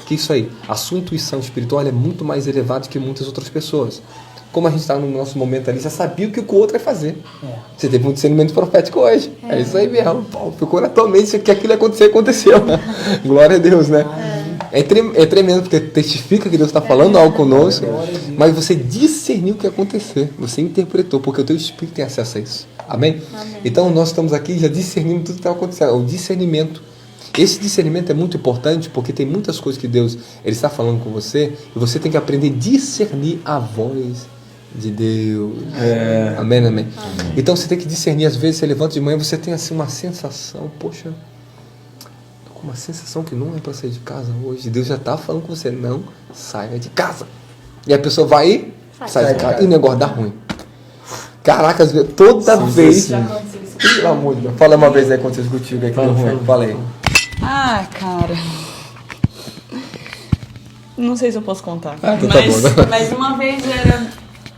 Que isso aí, a sua intuição espiritual é muito mais elevada que muitas outras pessoas. Como a gente está no nosso momento ali, já sabia o que o outro ia fazer. Você teve um discernimento profético hoje. É isso aí mesmo. Ficou na tua mente que aquilo ia acontecer, aconteceu. Glória a Deus, né? É tremendo, porque testifica que Deus está falando algo conosco, mas você discerniu o que ia acontecer. Você interpretou, porque o teu espírito tem acesso a isso. Amém? Então nós estamos aqui já discernindo tudo que está acontecendo. O discernimento. Esse discernimento é muito importante porque tem muitas coisas que Deus ele está falando com você e você tem que aprender a discernir a voz de Deus. Amém, amém. Então você tem que discernir. Às vezes você levanta de manhã e você tem assim uma sensação, poxa, tô com uma sensação que não é para sair de casa hoje. Deus já está falando com você, não saia de casa. E a pessoa vai e sai de casa e o negócio dá ruim. Caraca, toda vez. Pelo amor de Deus. Fala uma vez aí quando você discutiu o que é que deu ruim. Fala aí. Ah, cara. Não sei se eu posso contar. Então tá bom. Mas uma vez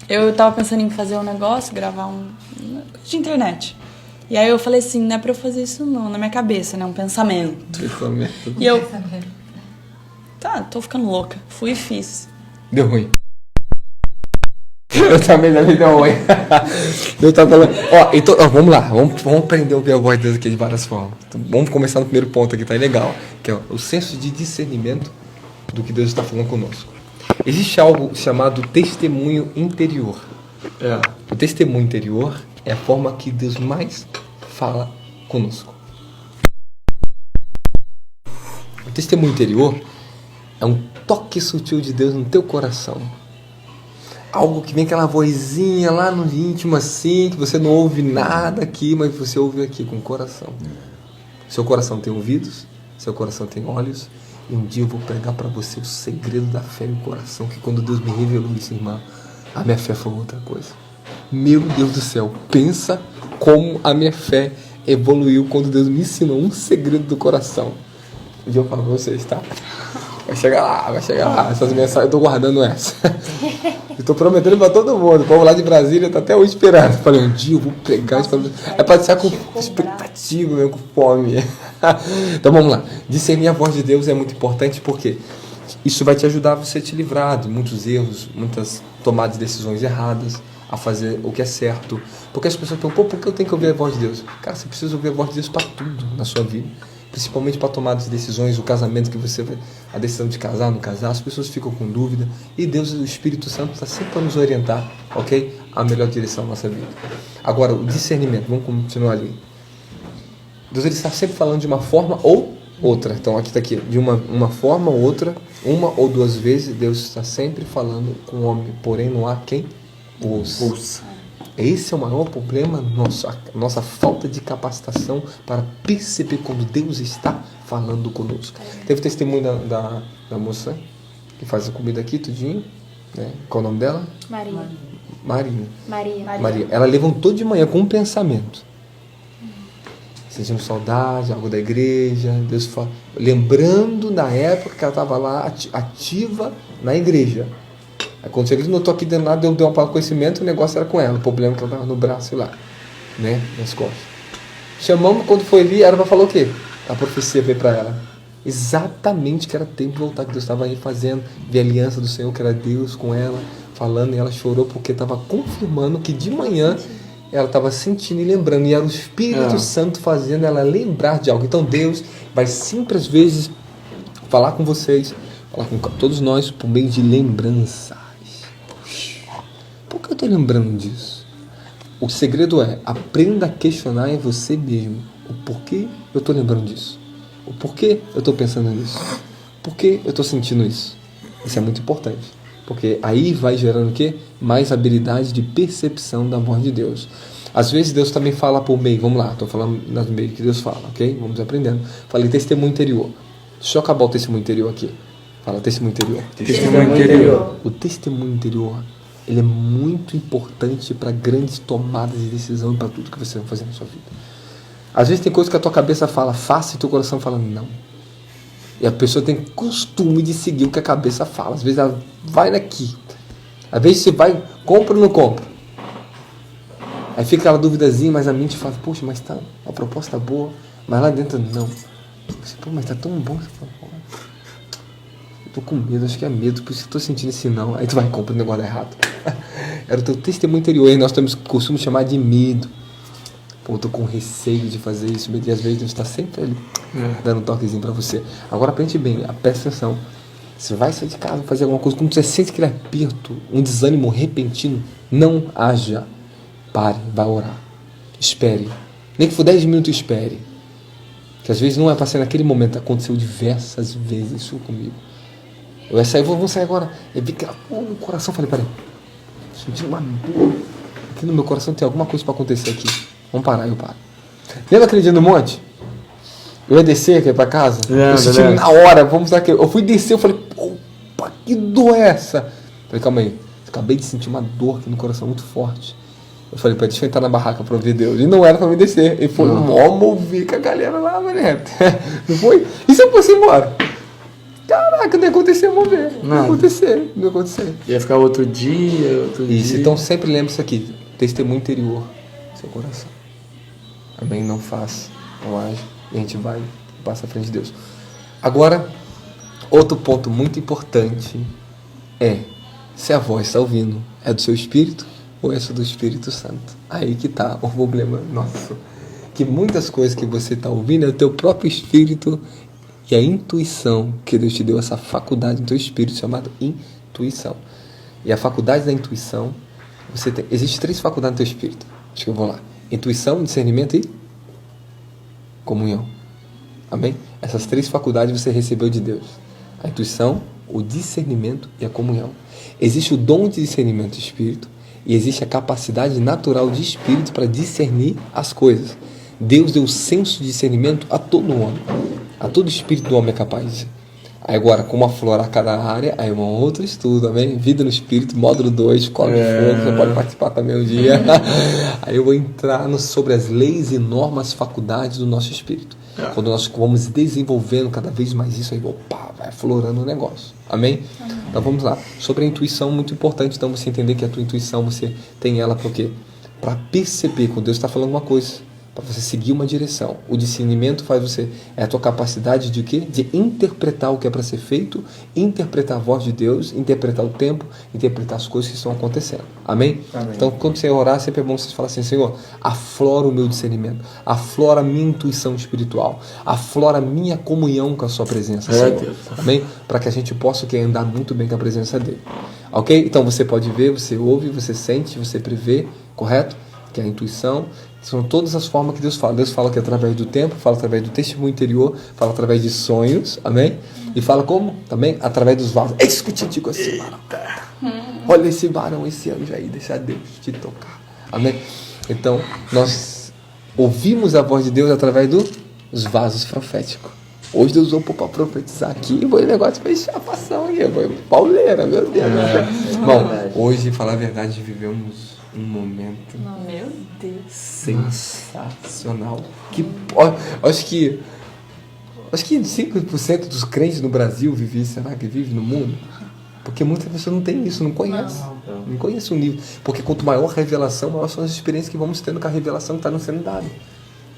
eu tava pensando em fazer um negócio, gravar de internet. E aí eu falei assim, não é pra eu fazer isso não, na minha cabeça, né? Um pensamento. E eu... Tá, tô ficando louca. Fui e fiz. Deu ruim. Eu também me deu ruim. Eu tava falando. Então, vamos lá, vamos aprender a ouvir a voz de Deus aqui de várias formas. Então, vamos começar no primeiro ponto aqui, tá legal. Que é o senso de discernimento do que Deus está falando conosco. Existe algo chamado testemunho interior. O testemunho interior é a forma que Deus mais fala conosco. O testemunho interior é um toque sutil de Deus no teu coração. Algo que vem aquela vozinha lá no íntimo assim, que você não ouve nada aqui, mas você ouve aqui com o coração. Seu coração tem ouvidos, seu coração tem olhos, e um dia eu vou pregar para você o segredo da fé no coração, que quando Deus me revelou isso, irmã, a minha fé foi outra coisa. Meu Deus do céu, pensa como a minha fé evoluiu quando Deus me ensinou um segredo do coração. Um dia eu falo para vocês, tá? Vai chegar lá. Essas mensagens, eu tô guardando essa. Eu tô prometendo pra todo mundo. O povo lá de Brasília tá até hoje esperando. Falei, um dia eu vou pregar isso pra você. É pra deixar com expectativa, mesmo, com fome. Então vamos lá. Discernir a voz de Deus é muito importante porque Isso vai te ajudar a você te livrar de muitos erros, muitas tomadas de decisões erradas, a fazer o que é certo. Porque as pessoas perguntam, por que eu tenho que ouvir a voz de Deus? Cara, você precisa ouvir a voz de Deus para tudo na sua vida. Principalmente para tomar as decisões, o casamento que você vai, a decisão de casar, não casar, as pessoas ficam com dúvida. E Deus, o Espírito Santo, está sempre para nos orientar, ok? A melhor direção da nossa vida. Agora, o discernimento, vamos continuar ali. Deus, ele está sempre falando de uma forma ou outra. Então, aqui está aqui, de uma forma ou outra, uma ou duas vezes, Deus está sempre falando com o homem, porém não há quem ouça. Esse é o maior problema nosso, a nossa falta de capacitação para perceber quando Deus está falando conosco. Teve testemunho da moça que faz a comida aqui, tudinho, né? Qual o nome dela? Maria. Ela levantou de manhã com um pensamento, sentindo saudade, algo da igreja, Deus fala, lembrando da época que ela estava lá ativa na igreja. Aí quando chega, eu estou aqui dentro lá, deu uma palavra de conhecimento, o negócio era com ela, o problema é que ela estava no braço e lá, né, nas costas. Chamamos, quando foi ali, era para falar o quê? A profecia veio para ela. Exatamente que era tempo de voltar, que Deus estava aí fazendo, ver a aliança do Senhor, que era Deus com ela, falando, e ela chorou porque estava confirmando que de manhã ela estava sentindo e lembrando, e era o Espírito Santo fazendo ela lembrar de algo. Então Deus vai sempre, às vezes, falar com vocês, falar com todos nós por meio de lembranças. Por que eu estou lembrando disso? O segredo é, aprenda a questionar em você mesmo o porquê eu estou lembrando disso. O porquê eu estou pensando nisso. Por que eu estou sentindo isso. Isso é muito importante. Porque aí vai gerando o quê? Mais habilidade de percepção da voz de Deus. Às vezes Deus também fala por meio. Vamos lá, estou falando nas meios que Deus fala, ok? Vamos aprendendo. Falei testemunho interior. Deixa eu acabar o testemunho interior aqui. Fala testemunho interior. Testemunho interior. O testemunho interior, ele é muito importante para grandes tomadas de decisão e para tudo que você vai fazer na sua vida. Às vezes tem coisas que a tua cabeça fala, faça, e teu coração fala, não. E a pessoa tem costume de seguir o que a cabeça fala. Às vezes ela vai daqui. Às vezes você vai, compra ou não compra. Aí fica aquela duvidazinha, mas a mente fala, poxa, mas tá, a proposta boa. Mas lá dentro, não. Você, pô, mas tá tão bom. Você fala, pô, eu tô com medo, acho que é medo, por isso que eu tô sentindo esse não. Aí tu vai e compra o negócio errado. Era o teu testemunho interior. E nós temos costume chamar de medo. Pô, eu tô com receio de fazer isso. E às vezes Deus está sempre ali, dando um toquezinho pra você. Agora aprende bem, presta atenção. Você vai sair de casa, fazer alguma coisa, quando você sente aquele aperto, um desânimo repentino, não haja. Pare, vá orar. Espere. Nem que for 10 minutos, espere. Que às vezes não é para ser naquele momento. Aconteceu diversas vezes isso comigo. Eu ia sair, vamos sair agora. Eu vi que no coração, falei, peraí. Sentindo uma dor. Aqui no meu coração tem alguma coisa para acontecer aqui. Vamos parar, eu paro. Lembra aquele dia no monte? Eu ia descer aqui para casa. Eu senti na hora, vamos dar aqui. Eu fui descer, eu falei, opa, que dor é essa? Falei, calma aí. Acabei de sentir uma dor aqui no coração muito forte. Eu falei, deixa eu entrar na barraca pra ver Deus. E não era pra me descer. E foi mó mover com a galera lá, mané. Não foi? E se eu fosse embora? Caraca, não ia acontecer mover. Não ia acontecer. Ia ficar outro dia. Isso, então sempre lembre isso aqui. Testemunho interior. Seu coração. Amém? Não faça, não age. E a gente vai e passa à frente de Deus. Agora, outro ponto muito importante é se a voz está ouvindo. É do seu espírito? Ou essa do Espírito Santo? Aí que está o problema nosso. Que muitas coisas que você está ouvindo é o teu próprio espírito e a intuição, que Deus te deu essa faculdade no teu espírito chamada intuição. E a faculdade da intuição, existe 3 faculdades no teu espírito. Acho que eu vou lá. Intuição, discernimento e comunhão. Amém? Essas 3 faculdades você recebeu de Deus. A intuição, o discernimento e a comunhão. Existe o dom de discernimento do espírito. E existe a capacidade natural de espírito para discernir as coisas. Deus deu o senso de discernimento a todo homem. A todo espírito do homem é capaz. Aí agora, como aflorar cada área, aí é um outro estudo, amém? Vida no Espírito, módulo 2, escola de fogo, você pode participar também um dia. Aí eu vou entrar sobre as leis e normas, faculdades do nosso espírito. Quando nós vamos desenvolvendo cada vez mais isso, aí opa, vai aflorando o negócio. Amém? Então vamos lá. Sobre a intuição, muito importante, então você entender que a tua intuição, você tem ela por quê? Para perceber quando Deus está falando uma coisa. para você seguir uma direção. O discernimento faz você, é a tua capacidade de quê? De interpretar o que é para ser feito, interpretar a voz de Deus, interpretar o tempo, interpretar as coisas que estão acontecendo. Amém? Amém. Então, quando você orar, sempre é bom você falar assim: Senhor, aflora o meu discernimento, aflora a minha intuição espiritual, aflora a minha comunhão com a sua presença, Senhor. Deus. Amém? Para que a gente possa andar muito bem com a presença dele. Ok? Então você pode ver, você ouve, você sente, você prevê, correto? Que é a intuição. São todas as formas que Deus fala. Deus fala que é através do tempo, fala através do testemunho interior, fala através de sonhos, amém? E fala como? Também através dos vasos. É isso que eu te digo assim, varão. Olha esse varão, esse anjo aí, deixa Deus te tocar. Amém? Então, nós ouvimos a voz de Deus através dos vasos proféticos. Hoje Deus usou para profetizar aqui, e o negócio foi chapação aqui, foi pauleira, meu Deus. Bom, hoje, falar a verdade, vivemos um momento Meu Deus. sensacional. Acho que 5% dos crentes no Brasil vivem, será que vive no mundo? Porque muitas pessoas não têm isso, não conhecem. Não conhecem o nível. Porque quanto maior a revelação, maior são as experiências que vamos tendo com a revelação que está nos sendo dada.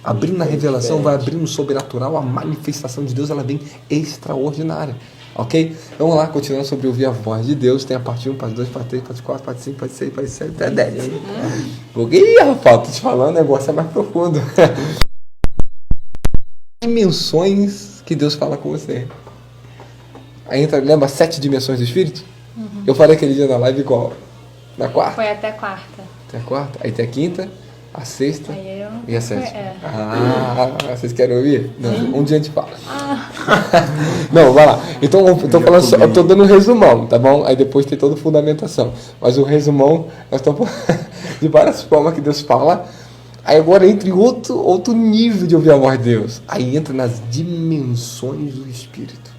Abrindo a revelação, vai abrindo o sobrenatural, a manifestação de Deus, ela vem extraordinária. Ok? Vamos lá, continuando sobre ouvir a voz de Deus. Tem a parte 1, parte 2, parte 3, parte 4, parte 5, parte 6, parte 7, até 10. Porque, rapaz, tô te falando, o negócio é mais profundo. Dimensões que Deus fala com você. Aí entra, lembra 7 dimensões do Espírito? Eu falei aquele dia na live qual? Na quarta? Foi até quarta. Até a quarta? Aí tem a quinta, a sexta Aí eu... e a sétima. É. Vocês querem ouvir? Não, um dia a gente fala. Não, vai lá. Então, eu tô falando só, eu tô dando um resumão, tá bom? Aí depois tem toda a fundamentação. Mas o resumão, nós estamos de várias formas que Deus fala. Aí agora entra em outro nível de ouvir a voz de Deus. Aí entra nas dimensões do Espírito.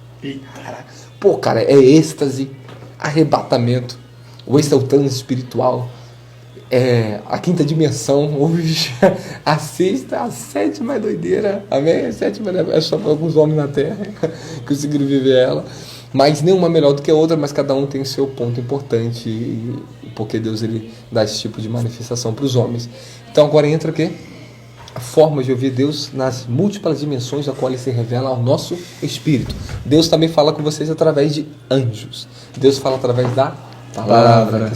Pô, cara, é êxtase, arrebatamento, o exaltante espiritual. A quinta dimensão, hoje, a sexta, a sétima é doideira, amém? A sétima é só para alguns homens na terra que conseguiram viver ela, mas nenhuma melhor do que a outra, mas cada um tem o seu ponto importante, porque Deus ele dá esse tipo de manifestação para os homens. Então agora entra o quê? A forma de ouvir Deus nas múltiplas dimensões a qual ele se revela ao nosso espírito. Deus também fala com vocês através de anjos. Deus fala através da palavra.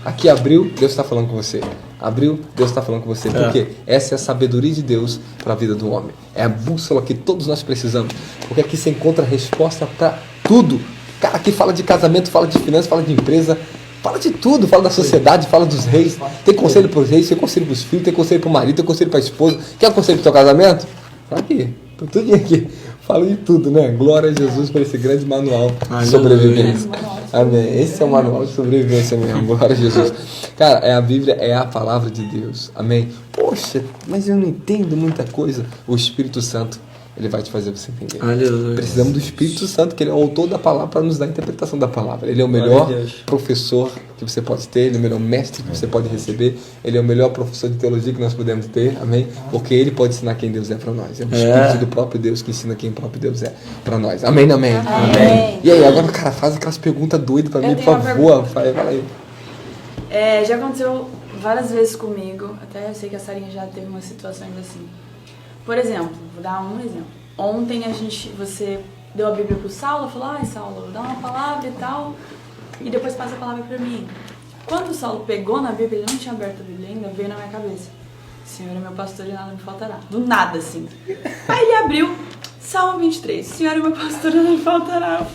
Aqui abriu, Deus está falando com você. Abriu, Deus está falando com você. Por quê? Essa é a sabedoria de Deus para a vida do homem. É a bússola que todos nós precisamos. Porque aqui você encontra a resposta para tudo. Cara, aqui fala de casamento, fala de finanças, fala de empresa, fala de tudo. Fala da sociedade, fala dos reis. Tem conselho para os reis, tem conselho para os filhos, tem conselho para o marido, tem conselho para a esposa. Quer conselho para o teu casamento? Tá aqui. Tô tudo aqui. Falo de tudo, né? Glória a Jesus por esse grande manual de sobrevivência. Amém. Esse é o manual de sobrevivência mesmo. Glória a Jesus. Cara, a Bíblia é a palavra de Deus. Amém. Poxa, mas eu não entendo muita coisa. O Espírito Santo, ele vai te fazer você entender. Aleluia. Precisamos do Espírito Santo, que ele é o autor da palavra, para nos dar a interpretação da palavra. Ele é o melhor professor que você pode ter, ele é o melhor mestre que você pode receber, ele é o melhor professor de teologia que nós podemos ter, amém? Porque ele pode ensinar quem Deus é para nós. É o Espírito do próprio Deus que ensina quem o próprio Deus é para nós. Amém, amém? Amém. E aí, agora, cara, faz aquelas perguntas doidas para mim, por favor. Fala aí. Já aconteceu várias vezes comigo, até eu sei que a Sarinha já teve umas situações assim. Por exemplo, vou dar um exemplo. Ontem você deu a Bíblia pro Saulo, falou: ai, Saulo, dá uma palavra e tal, e depois passa a palavra pra mim. Quando o Saulo pegou na Bíblia, ele não tinha aberto a Bíblia ainda, veio na minha cabeça: Senhor é meu pastor e nada me faltará. Do nada, assim. Aí ele abriu, Salmo 23, Senhor é meu pastor e nada me faltará.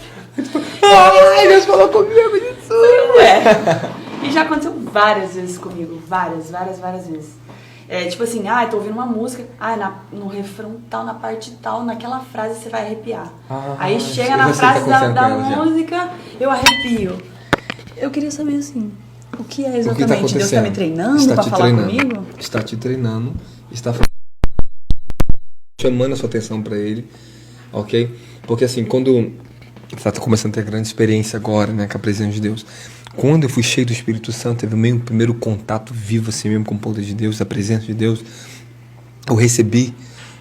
Ai, Deus falou comigo, Jesus! E já aconteceu várias vezes comigo, várias vezes. Tipo assim, tô ouvindo uma música, no refrão tal, na parte tal, naquela frase você vai arrepiar. Aí chega na frase da música, eu arrepio. Eu queria saber assim, o que é exatamente? Deus está me treinando para falar comigo? Está te treinando, está chamando a sua atenção para ele, ok? Porque assim, quando você está começando a ter grande experiência agora, né, com a presença de Deus. Quando eu fui cheio do Espírito Santo, teve o meu primeiro contato vivo assim mesmo com o poder de Deus, a presença de Deus. Eu recebi,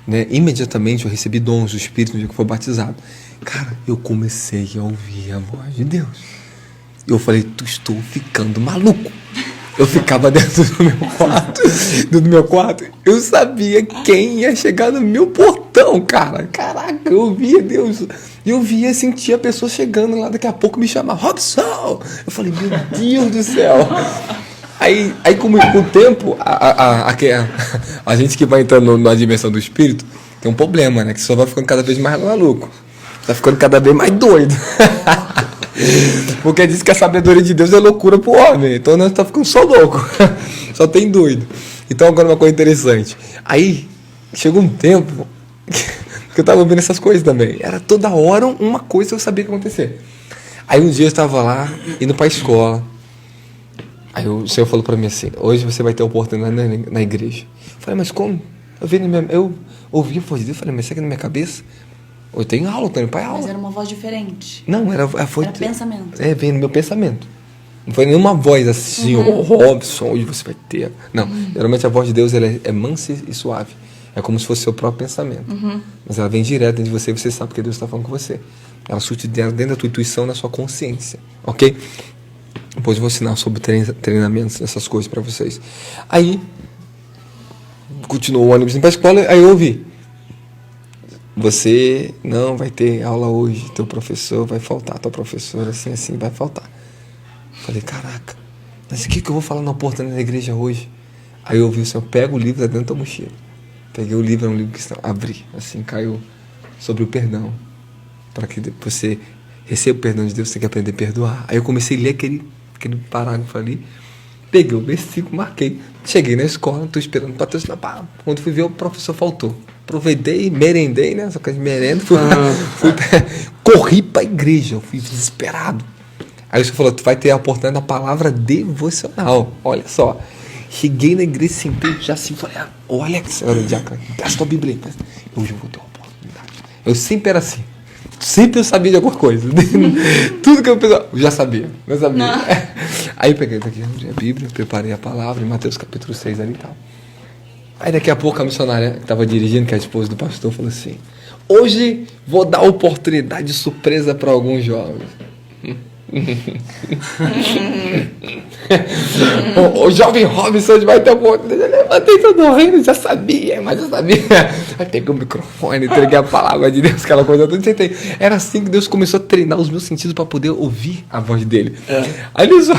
né, imediatamente eu recebi dons do Espírito no dia que eu fui batizado. Cara, eu comecei a ouvir a voz de Deus. Eu falei, estou ficando maluco. Eu ficava dentro do meu quarto, eu sabia quem ia chegar no meu portão, cara. Caraca, eu via Deus, eu via, sentia a pessoa chegando lá, daqui a pouco me chamava, Robson! Eu falei, meu Deus do céu! Aí com o tempo, a gente que vai entrando na dimensão do espírito, tem um problema, né? Que só vai ficando cada vez mais maluco, tá ficando cada vez mais doido. Porque diz que a sabedoria de Deus é loucura pro homem. Então nós tá ficando só louco. Só tem doido. Então agora uma coisa interessante. Aí chegou um tempo que eu tava ouvindo essas coisas também. Era toda hora uma coisa que eu sabia que ia acontecer. Aí um dia eu estava lá, indo pra escola. Aí o Senhor falou pra mim assim, hoje você vai ter oportunidade na igreja. Eu falei, mas como? Eu ouvi a voz de Deus, falei, mas isso aqui na minha cabeça? Eu tenho aula, Tânia, pai, aula. Mas era uma voz diferente. Não, era pensamento. Veio no meu pensamento. Não foi nenhuma voz assim, Robson, hoje você vai ter. Não, geralmente a voz de Deus ela é mansa e suave. É como se fosse seu próprio pensamento. Mas ela vem direto dentro de você e você sabe que Deus está falando com você. Ela surge dentro da tua intuição, da sua consciência. Ok? Depois eu vou ensinar sobre treinamentos, essas coisas para vocês. Aí, continuou o ônibus indo para a escola, aí eu ouvi. Você não vai ter aula hoje, teu professor vai faltar, tua professora assim vai faltar. Falei, caraca, mas o que eu vou falar na porta da igreja hoje? Aí eu ouvi o Senhor, pega o livro dentro da tua mochila. Peguei o livro, é um livro que abri, assim, caiu sobre o perdão. Para que você receba o perdão de Deus, você tem que aprender a perdoar. Aí eu comecei a ler aquele parágrafo ali, peguei o versículo, marquei. Cheguei na escola, estou esperando para terminar. Quando fui ver, o professor faltou. Aproveitei, merendei, né? Só que de merenda, corri para a igreja, eu fui desesperado. Aí o senhor falou, tu vai ter a oportunidade da palavra devocional. Olha só. Cheguei na igreja, sentei, já assim, falei, olha que senhora, peça tua Bíblia aí. Hoje eu vou ter uma oportunidade. Eu sempre era assim. Sempre eu sabia de alguma coisa. Tudo que eu pensava, eu já sabia. Eu sabia. Não. Aí eu peguei daqui a Bíblia, preparei a palavra, em Mateus capítulo 6 ali e tal. Aí daqui a pouco a missionária que estava dirigindo, que é a esposa do pastor, falou assim, hoje vou dar oportunidade surpresa para alguns jovens. o jovem Robson hoje vai ter oportunidade. Eu levantei todo rindo, já sabia, mas eu sabia. Aí peguei o microfone, entreguei a palavra de Deus, aquela coisa toda. Era assim que Deus começou a treinar os meus sentidos para poder ouvir a voz dele. Aí ele só...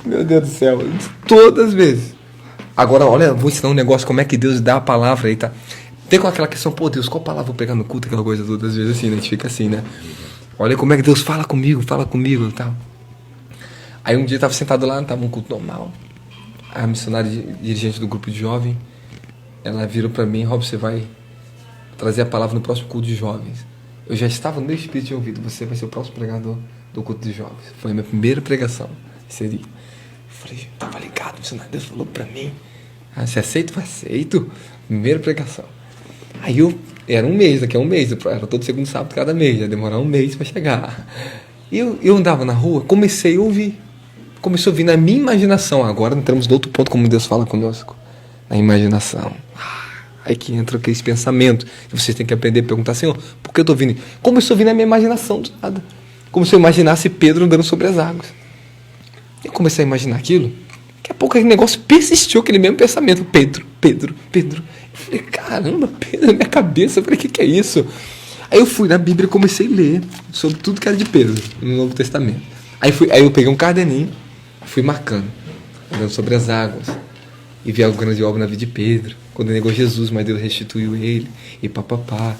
Meu Deus do céu, todas as vezes. Agora, olha, eu vou ensinar um negócio, como é que Deus dá a palavra aí, tá? Tem com aquela questão, pô, Deus, qual palavra eu vou pegar no culto, aquela coisa todas as vezes assim, né? A gente fica assim, né? Olha como é que Deus fala comigo e tal. Aí um dia eu tava sentado lá, tava um culto normal. A missionária dirigente do grupo de jovem, ela virou pra mim, Rob, você vai trazer a palavra no próximo culto de jovens. Eu já estava no espírito de ouvido, você vai ser o próximo pregador do culto de jovens. Foi a minha primeira pregação, seria. Eu falei, tava ligado, o missionário Deus falou pra mim. Você aceita? Eu aceito. Primeira pregação. Aí era um mês, daqui a um mês, era todo segundo sábado cada mês, ia demorar um mês para chegar. E eu andava na rua, comecei a ouvir. Começou a ouvir na minha imaginação. Agora entramos no outro ponto, como Deus fala conosco. Na imaginação. Aí que entra aqueles pensamentos. Que vocês têm que aprender a perguntar, Senhor, por que eu estou ouvindo? Começou a ouvir na minha imaginação do nada. Começou a imaginar se Pedro andando sobre as águas. Eu comecei a imaginar aquilo. Daqui a pouco aquele negócio persistiu, aquele mesmo pensamento. Pedro. Eu falei, caramba, Pedro na minha cabeça. Eu falei, o que é isso? Aí eu fui na Bíblia e comecei a ler sobre tudo que era de Pedro, no Novo Testamento. Aí eu peguei um caderninho, fui marcando, andando sobre as águas. E vi a grande obra na vida de Pedro. Quando negou Jesus, mas Deus restituiu ele. E papapá.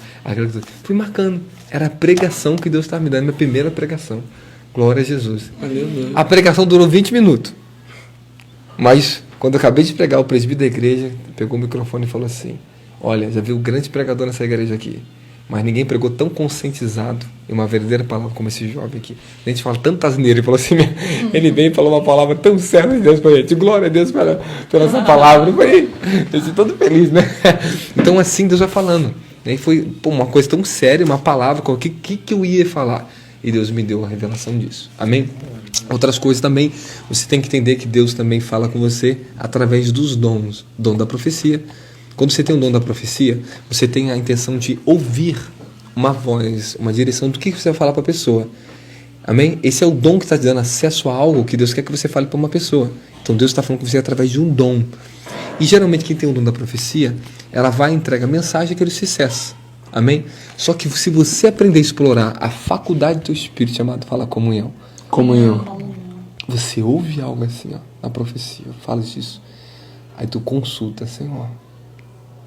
Fui marcando. Era a pregação que Deus estava me dando, minha primeira pregação. Glória a Jesus. Aleluia. A pregação durou 20 minutos. Mas, quando eu acabei de pregar, o presbítero da igreja pegou o microfone e falou assim, olha, já vi um grande pregador nessa igreja aqui, mas ninguém pregou tão conscientizado em uma verdadeira palavra como esse jovem aqui. A gente fala tanta asneira. Ele falou assim, ele veio e falou uma palavra tão séria de Deus pra gente. Glória a Deus pela essa palavra. Eu estou todo feliz, né? Então, assim, Deus vai falando. E foi uma coisa tão séria, uma palavra, o que eu ia falar? E Deus me deu a revelação disso. Amém? Outras coisas também, você tem que entender que Deus também fala com você através dos dons. Dom da profecia. Quando você tem o dom da profecia, você tem a intenção de ouvir uma voz, uma direção do que você vai falar para a pessoa. Amém? Esse é o dom que está te dando acesso a algo que Deus quer que você fale para uma pessoa. Então Deus está falando com você através de um dom. E geralmente quem tem o dom da profecia, ela vai e entrega a mensagem que ele se cessa. Amém? Só que se você aprender a explorar a faculdade do teu espírito, chamado fala comunhão. Você ouve algo assim, ó, na profecia, fala disso. Aí tu consulta, Senhor,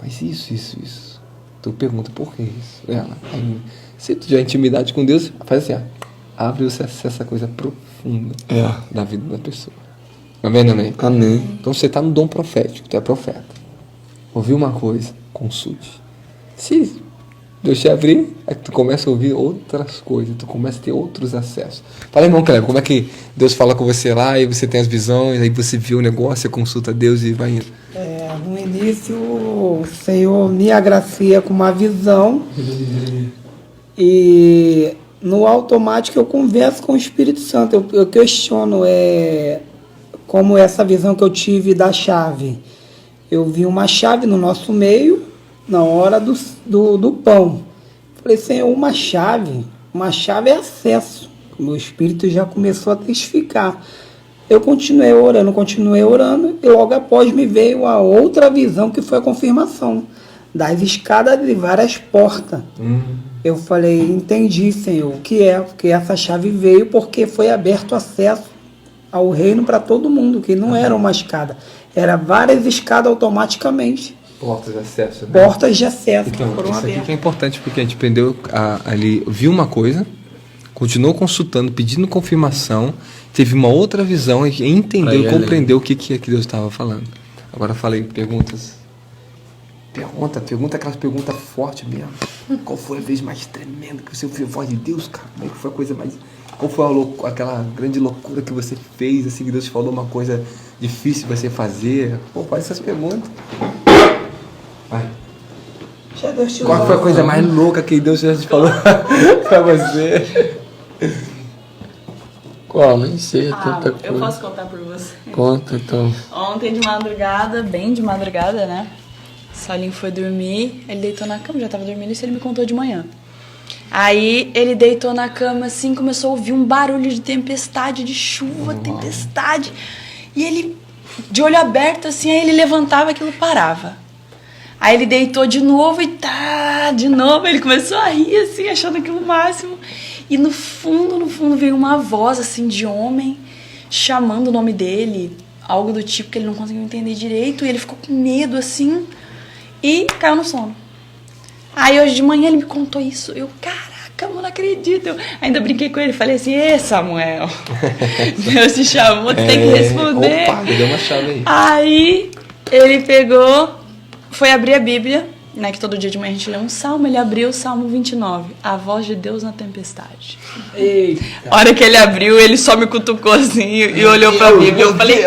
mas isso. Tu pergunta, por que isso? Aí, se tu tiver intimidade com Deus, faz assim, ó, abre essa coisa profunda da vida da pessoa. Amém? Amém. Então você está no dom profético, tu é profeta. Ouviu uma coisa, consulte. Se Deus te abrir, é que tu começa a ouvir outras coisas, tu começa a ter outros acessos. Fala, irmão Cleber, como é que Deus fala com você lá, e você tem as visões, aí você vê o negócio, você consulta Deus e vai indo. No início, o Senhor me agracia com uma visão e no automático eu converso com o Espírito Santo. Eu questiono como essa visão que eu tive da chave. Eu vi uma chave no nosso meio, na hora do pão. Falei, Senhor, uma chave é acesso. O meu espírito já começou a testificar. Eu continuei orando, e logo após me veio a outra visão, que foi a confirmação das escadas de várias portas. Eu falei, entendi, Senhor, o que é? Porque essa chave veio porque foi aberto acesso ao reino para todo mundo, que não era uma escada, era várias escadas automaticamente. Portas de acesso. Né? Portas de acesso. Então, isso aqui que é importante, porque a gente aprendeu ali, viu uma coisa, continuou consultando, pedindo confirmação, teve uma outra visão e entendeu e compreendeu o que Deus estava falando. Agora falei, perguntas. Pergunta aquelas perguntas fortes mesmo. Qual foi a vez mais tremenda que você ouviu a voz de Deus, cara? Como é que foi a coisa mais... Qual foi aquela grande loucura que você fez, assim, que Deus te falou uma coisa difícil de você fazer? Pô, faz essas perguntas. Vai. Qual foi a coisa mais louca que Deus já te falou pra você? Qual? Nem sei, tanta coisa. Eu posso contar por você. Conta, então. Ontem de madrugada, bem de madrugada, né? Solinho foi dormir, ele deitou na cama, já tava dormindo, isso ele me contou de manhã. Aí ele deitou na cama assim, começou a ouvir um barulho de tempestade, de chuva, tempestade. E ele, de olho aberto assim, aí ele levantava, aquilo parava. Aí ele deitou de novo e de novo, ele começou a rir assim, achando aquilo o máximo. E no fundo veio uma voz assim de homem, chamando o nome dele, algo do tipo que ele não conseguiu entender direito. E ele ficou com medo assim e caiu no sono. Aí hoje de manhã ele me contou isso. Eu, caraca, eu não acredito. Eu ainda brinquei com ele, falei assim, Samuel, Deus te chamou, tu tem que responder. Opa, deu uma chave aí. Aí ele pegou, foi abrir a Bíblia, né, que todo dia de manhã a gente lê um salmo, ele abriu o Salmo 29, a voz de Deus na tempestade. Eita. A hora que ele abriu, ele só me cutucou assim e olhou pra Bíblia. Eu falei,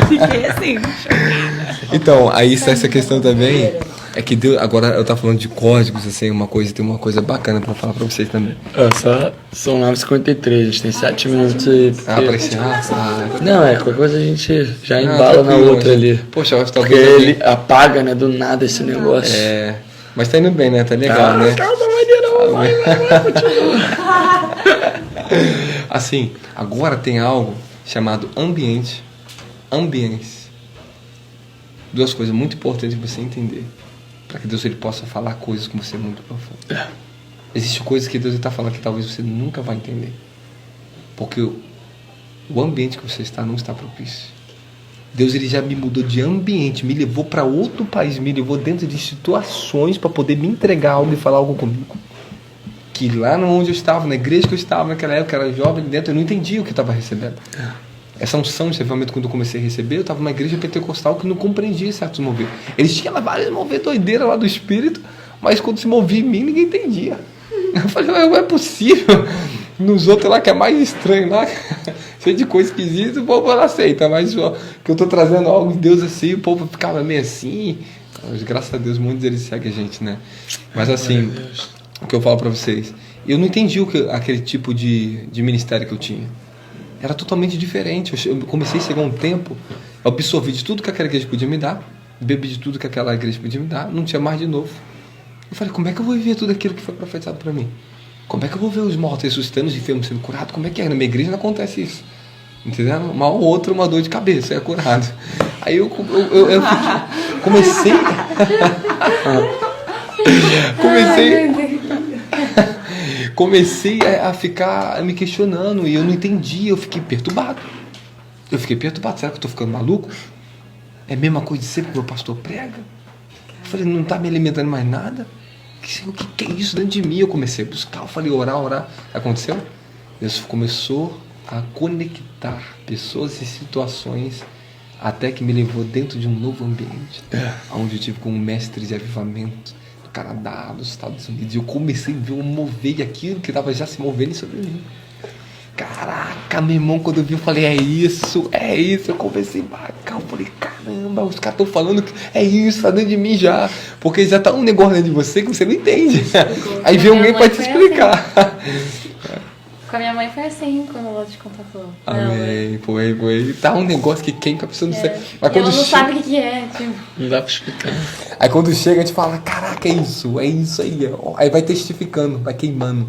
fiquei assim, chocada. Então, aí essa questão também é que Deus, agora eu tava falando de códigos, assim, tem uma coisa bacana pra falar pra vocês também. São 9h53, a gente tem 7 minutos aí. Pra ensinar? Não, qualquer coisa a gente já embala na outra ali. Poxa, eu acho que porque ele apaga, né, do nada esse negócio. Mas tá indo bem, né? Tá legal, né? Calma, vai, continua. Assim, agora tem algo chamado ambiente. Duas coisas muito importantes para você entender, para que Deus ele possa falar coisas com você muito profundas. Existem coisas que Deus está falando que talvez você nunca vai entender, porque o ambiente que você está não está propício. Deus ele já me mudou de ambiente, me levou para outro país, me levou dentro de situações para poder me entregar algo e falar algo comigo. Que lá onde eu estava, na igreja que eu estava naquela época, eu era jovem dentro, eu não entendia o que eu estava recebendo. Essa unção, esse avivamento, quando eu comecei a receber, eu estava numa igreja pentecostal que não compreendia certos mover. Eles tinham vários mover doideira lá do Espírito, mas quando se movia em mim, ninguém entendia. Eu falei, não é possível. Nos outros lá, que é mais estranho lá, cheio de coisa esquisita, o povo não aceita, mas que eu estou trazendo algo de Deus assim, o povo ficava meio assim. Mas, graças a Deus, muitos deles seguem a gente, né? Mas assim, o que eu falo para vocês, eu não entendi aquele tipo de ministério que eu tinha. Era totalmente diferente. Eu comecei a chegar um tempo, eu absorvi de tudo que aquela igreja podia me dar, bebi de tudo que aquela igreja podia me dar, não tinha mais de novo. Eu falei, como é que eu vou viver tudo aquilo que foi profetizado para mim? Como é que eu vou ver os mortos ressuscitando, os enfermos sendo curados? Como é que é? Na minha igreja não acontece isso. Entendeu? Uma ou outra, uma dor de cabeça, é curado. Aí eu comecei... comecei a ficar me questionando e eu não entendi, eu fiquei perturbado. Será que eu tô ficando maluco? É a mesma coisa de sempre que o meu pastor prega? Eu falei, não tá me alimentando mais nada? O que é isso dentro de mim? Eu comecei a buscar, eu falei, orar. Aconteceu? Deus começou a conectar pessoas e situações até que me levou dentro de um novo ambiente, onde eu tive como mestre de avivamento do Canadá, dos Estados Unidos, e eu comecei a ver eu mover aquilo que estava já se movendo sobre mim. Caraca, meu irmão, quando eu vi, eu falei, é isso, eu comecei a marcar, eu falei, caramba, os caras estão falando que é isso, tá dentro de mim já, porque já tá um negócio dentro de você que você não entende, aí vem alguém para te explicar. Com a minha mãe foi assim, quando ela te contatou. Amém, foi. Tá um negócio que quem que a pessoa não sei. Mas quando ela não sabe o que é, tipo. Não dá pra explicar. Aí quando chega a gente fala, caraca, é isso aí. Aí vai testificando, vai queimando.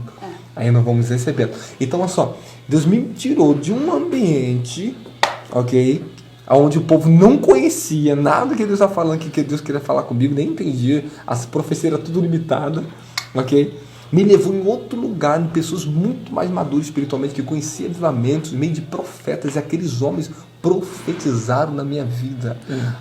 Aí nós vamos recebendo. Então, olha só, Deus me tirou de um ambiente, ok? Onde o povo não conhecia nada que Deus estava falando, que Deus queria falar comigo, nem entendia. As profecias eram tudo limitadas, ok? Me levou em outro lugar, em pessoas muito mais maduras espiritualmente, que conheciam avivamentos, meio de profetas, e aqueles homens profetizaram na minha vida.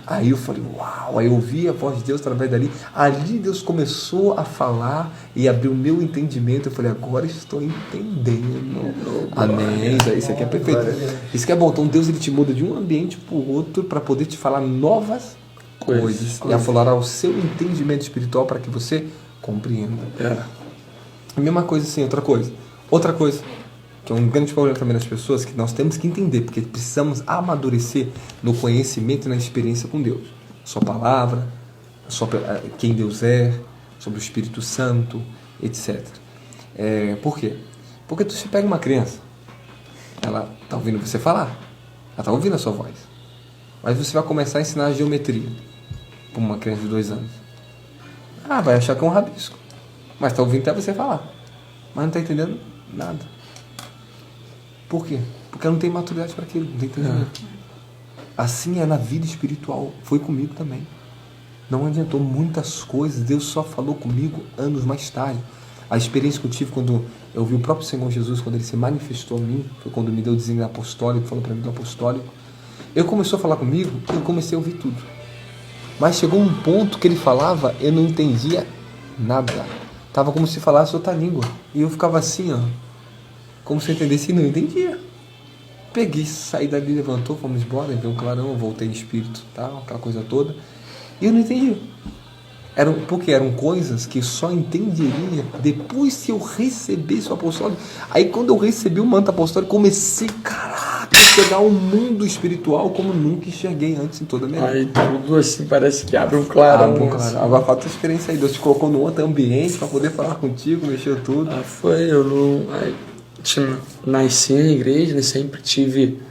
Aí eu falei, uau, aí eu ouvi a voz de Deus através dali, ali Deus começou a falar e abriu o meu entendimento. Eu falei, agora estou entendendo. Amém, isso aqui é perfeito. Isso que é bom. Então Deus, ele te muda de um ambiente para o outro para poder te falar novas coisas e aflorar o seu entendimento espiritual para que você compreenda. A mesma coisa assim, outra coisa, que é um grande problema também das pessoas, que nós temos que entender, porque precisamos amadurecer no conhecimento e na experiência com Deus. Sua palavra, quem Deus é, sobre o Espírito Santo, etc. Por quê? Porque você pega uma criança, ela está ouvindo você falar, ela está ouvindo a sua voz, mas você vai começar a ensinar a geometria para uma criança de 2 anos. Vai achar que é um rabisco. Mas está ouvindo até você falar. Mas não está entendendo nada. Por quê? Porque ela não tem maturidade para aquilo, não tem entendimento. Assim é na vida espiritual. Foi comigo também. Não adiantou muitas coisas. Deus só falou comigo anos mais tarde. A experiência que eu tive quando eu vi o próprio Senhor Jesus, quando ele se manifestou a mim, foi quando me deu o desenho apostólico, falou para mim do apostólico. Ele começou a falar comigo e eu comecei a ouvir tudo. Mas chegou um ponto que ele falava, eu não entendia nada. Tava como se falasse outra língua. E eu ficava assim, como se eu entendesse e não entendia. Peguei, saí dali, levantou, fomos embora, veio um clarão, eu voltei em espírito, tal, aquela coisa toda. E eu não entendia. Porque eram coisas que eu só entenderia depois que eu recebesse o apostólico. Aí quando eu recebi o manto apostólico, comecei, a enxergar um mundo espiritual como nunca enxerguei antes em toda a minha vida. Aí tudo assim parece que abre um clarão. Assim. Agora falta a experiência aí. Deus te colocou num outro ambiente para poder falar contigo, mexeu tudo. Eu não... nasci na igreja, né? Sempre tive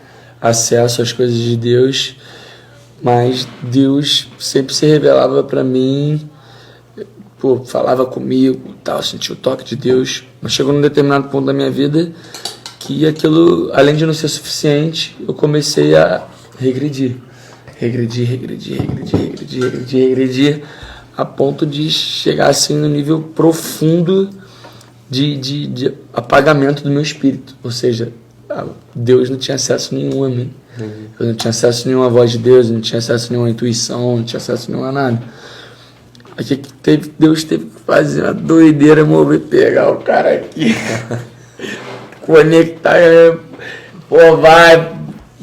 acesso às coisas de Deus, mas Deus sempre se revelava para mim, falava comigo, tal, senti o toque de Deus, mas chegou num determinado ponto da minha vida que aquilo, além de não ser suficiente, eu comecei a regredir, a ponto de chegar assim no nível profundo de apagamento do meu espírito, ou seja, Deus não tinha acesso nenhum a mim. Eu não tinha acesso nenhum à voz de Deus, eu não tinha acesso nenhum à intuição, não tinha acesso nenhum a nada. Aqui Deus teve que fazer uma doideira, mover, pegar o cara aqui, conectar, vai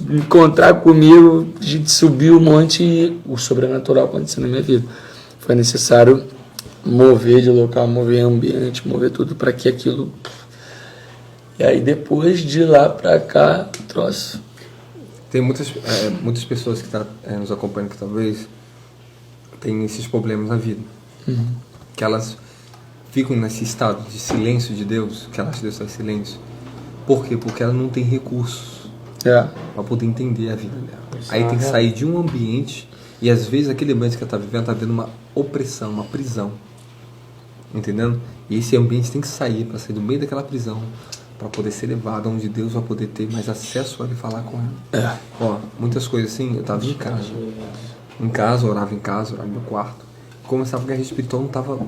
encontrar comigo, a gente subiu um monte e o sobrenatural aconteceu na minha vida. Foi necessário mover de local, mover ambiente, mover tudo para que aquilo... E aí depois de lá para cá, troço. Tem muitas pessoas que nos acompanham que talvez têm esses problemas na vida. Que elas ficam nesse estado de silêncio de Deus, que elas acham que Deus está em silêncio. Por quê? Porque ela não tem recursos para poder entender a vida dela. Aí tem que sair de um ambiente, e às vezes aquele ambiente que ela está vivendo uma opressão, uma prisão. entendendo? E esse ambiente tem que sair, para sair do meio daquela prisão, para poder ser levado onde Deus vai poder ter mais acesso a ele, falar com ela. Ó, muitas coisas assim, eu tava em casa, orava no meu quarto, começava a guerra espiritual, não tava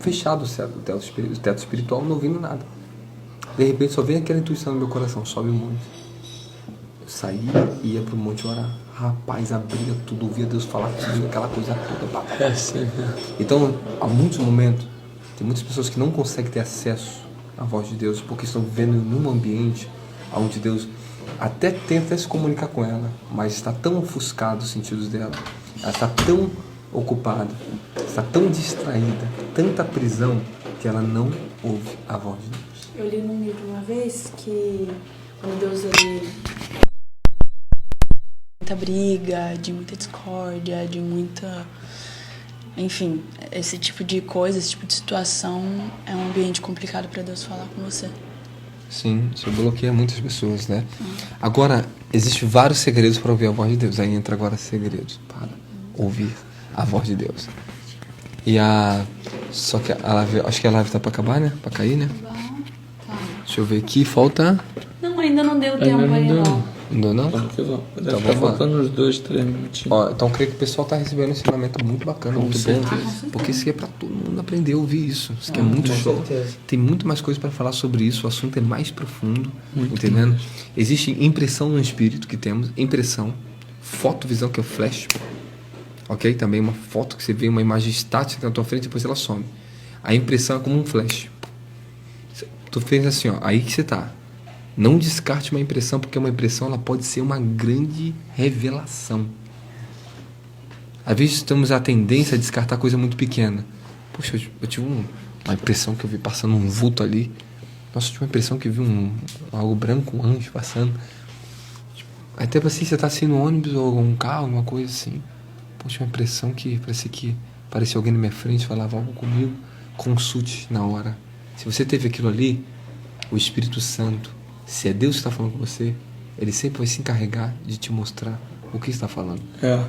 fechado o teto espiritual, não ouvindo nada. De repente só veio aquela intuição no meu coração, sobe o monte. Eu saía e ia pro monte orar. Rapaz, abria tudo, ouvia Deus falar comigo, aquela coisa toda. Assim, Então, há muitos momentos, tem muitas pessoas que não conseguem ter acesso à voz de Deus, porque estão vivendo num ambiente onde Deus até tenta se comunicar com ela, mas está tão ofuscado os sentidos dela, ela está tão ocupada, está tão distraída, tanta prisão, que ela não ouve a voz de Deus. Eu li num livro uma vez que quando Deus ele muita briga, de muita discórdia, de muita, enfim, esse tipo de coisa, esse tipo de situação é um ambiente complicado para Deus falar com você. Sim, isso bloqueia muitas pessoas, né? Agora, existem vários segredos para ouvir a voz de Deus. Aí entra agora segredos para ouvir a voz de Deus. Só que a live, acho que a live tá para acabar, né? Para cair, né? Deixa eu ver aqui, falta... Não, ainda não deu tempo aí, não. Ainda não? Quando que vão? Deve Então, estar vamos lá. faltando uns 2, 3 minutinhos. Ó, então eu creio que o pessoal tá recebendo um ensinamento muito bacana, muito bom. certeza. Porque isso aqui é para todo mundo aprender a ouvir isso. Isso aqui é muito show. certeza. Tem muito mais coisa para falar sobre isso. O assunto é mais profundo, entendendo? Existe impressão no espírito que temos, impressão, fotovisão, que é o flash, ok? Também uma foto que você vê, uma imagem estática na tua frente, depois ela some. A impressão é como um flash. Tu fez assim, ó, aí que você tá. Não descarte uma impressão, porque uma impressão ela pode ser uma grande revelação. Às vezes temos a tendência a descartar coisa muito pequena. Poxa, eu tive uma impressão que eu vi passando um vulto ali. Nossa, eu tive uma impressão que eu vi algo branco, um anjo passando. Aí até assim, você tá assim no ônibus ou um carro, uma coisa assim. Poxa, uma impressão que parecia alguém na minha frente, falava algo comigo. Consulte na hora. Se você teve aquilo ali, o Espírito Santo, se é Deus que está falando com você, ele sempre vai se encarregar de te mostrar o que está falando.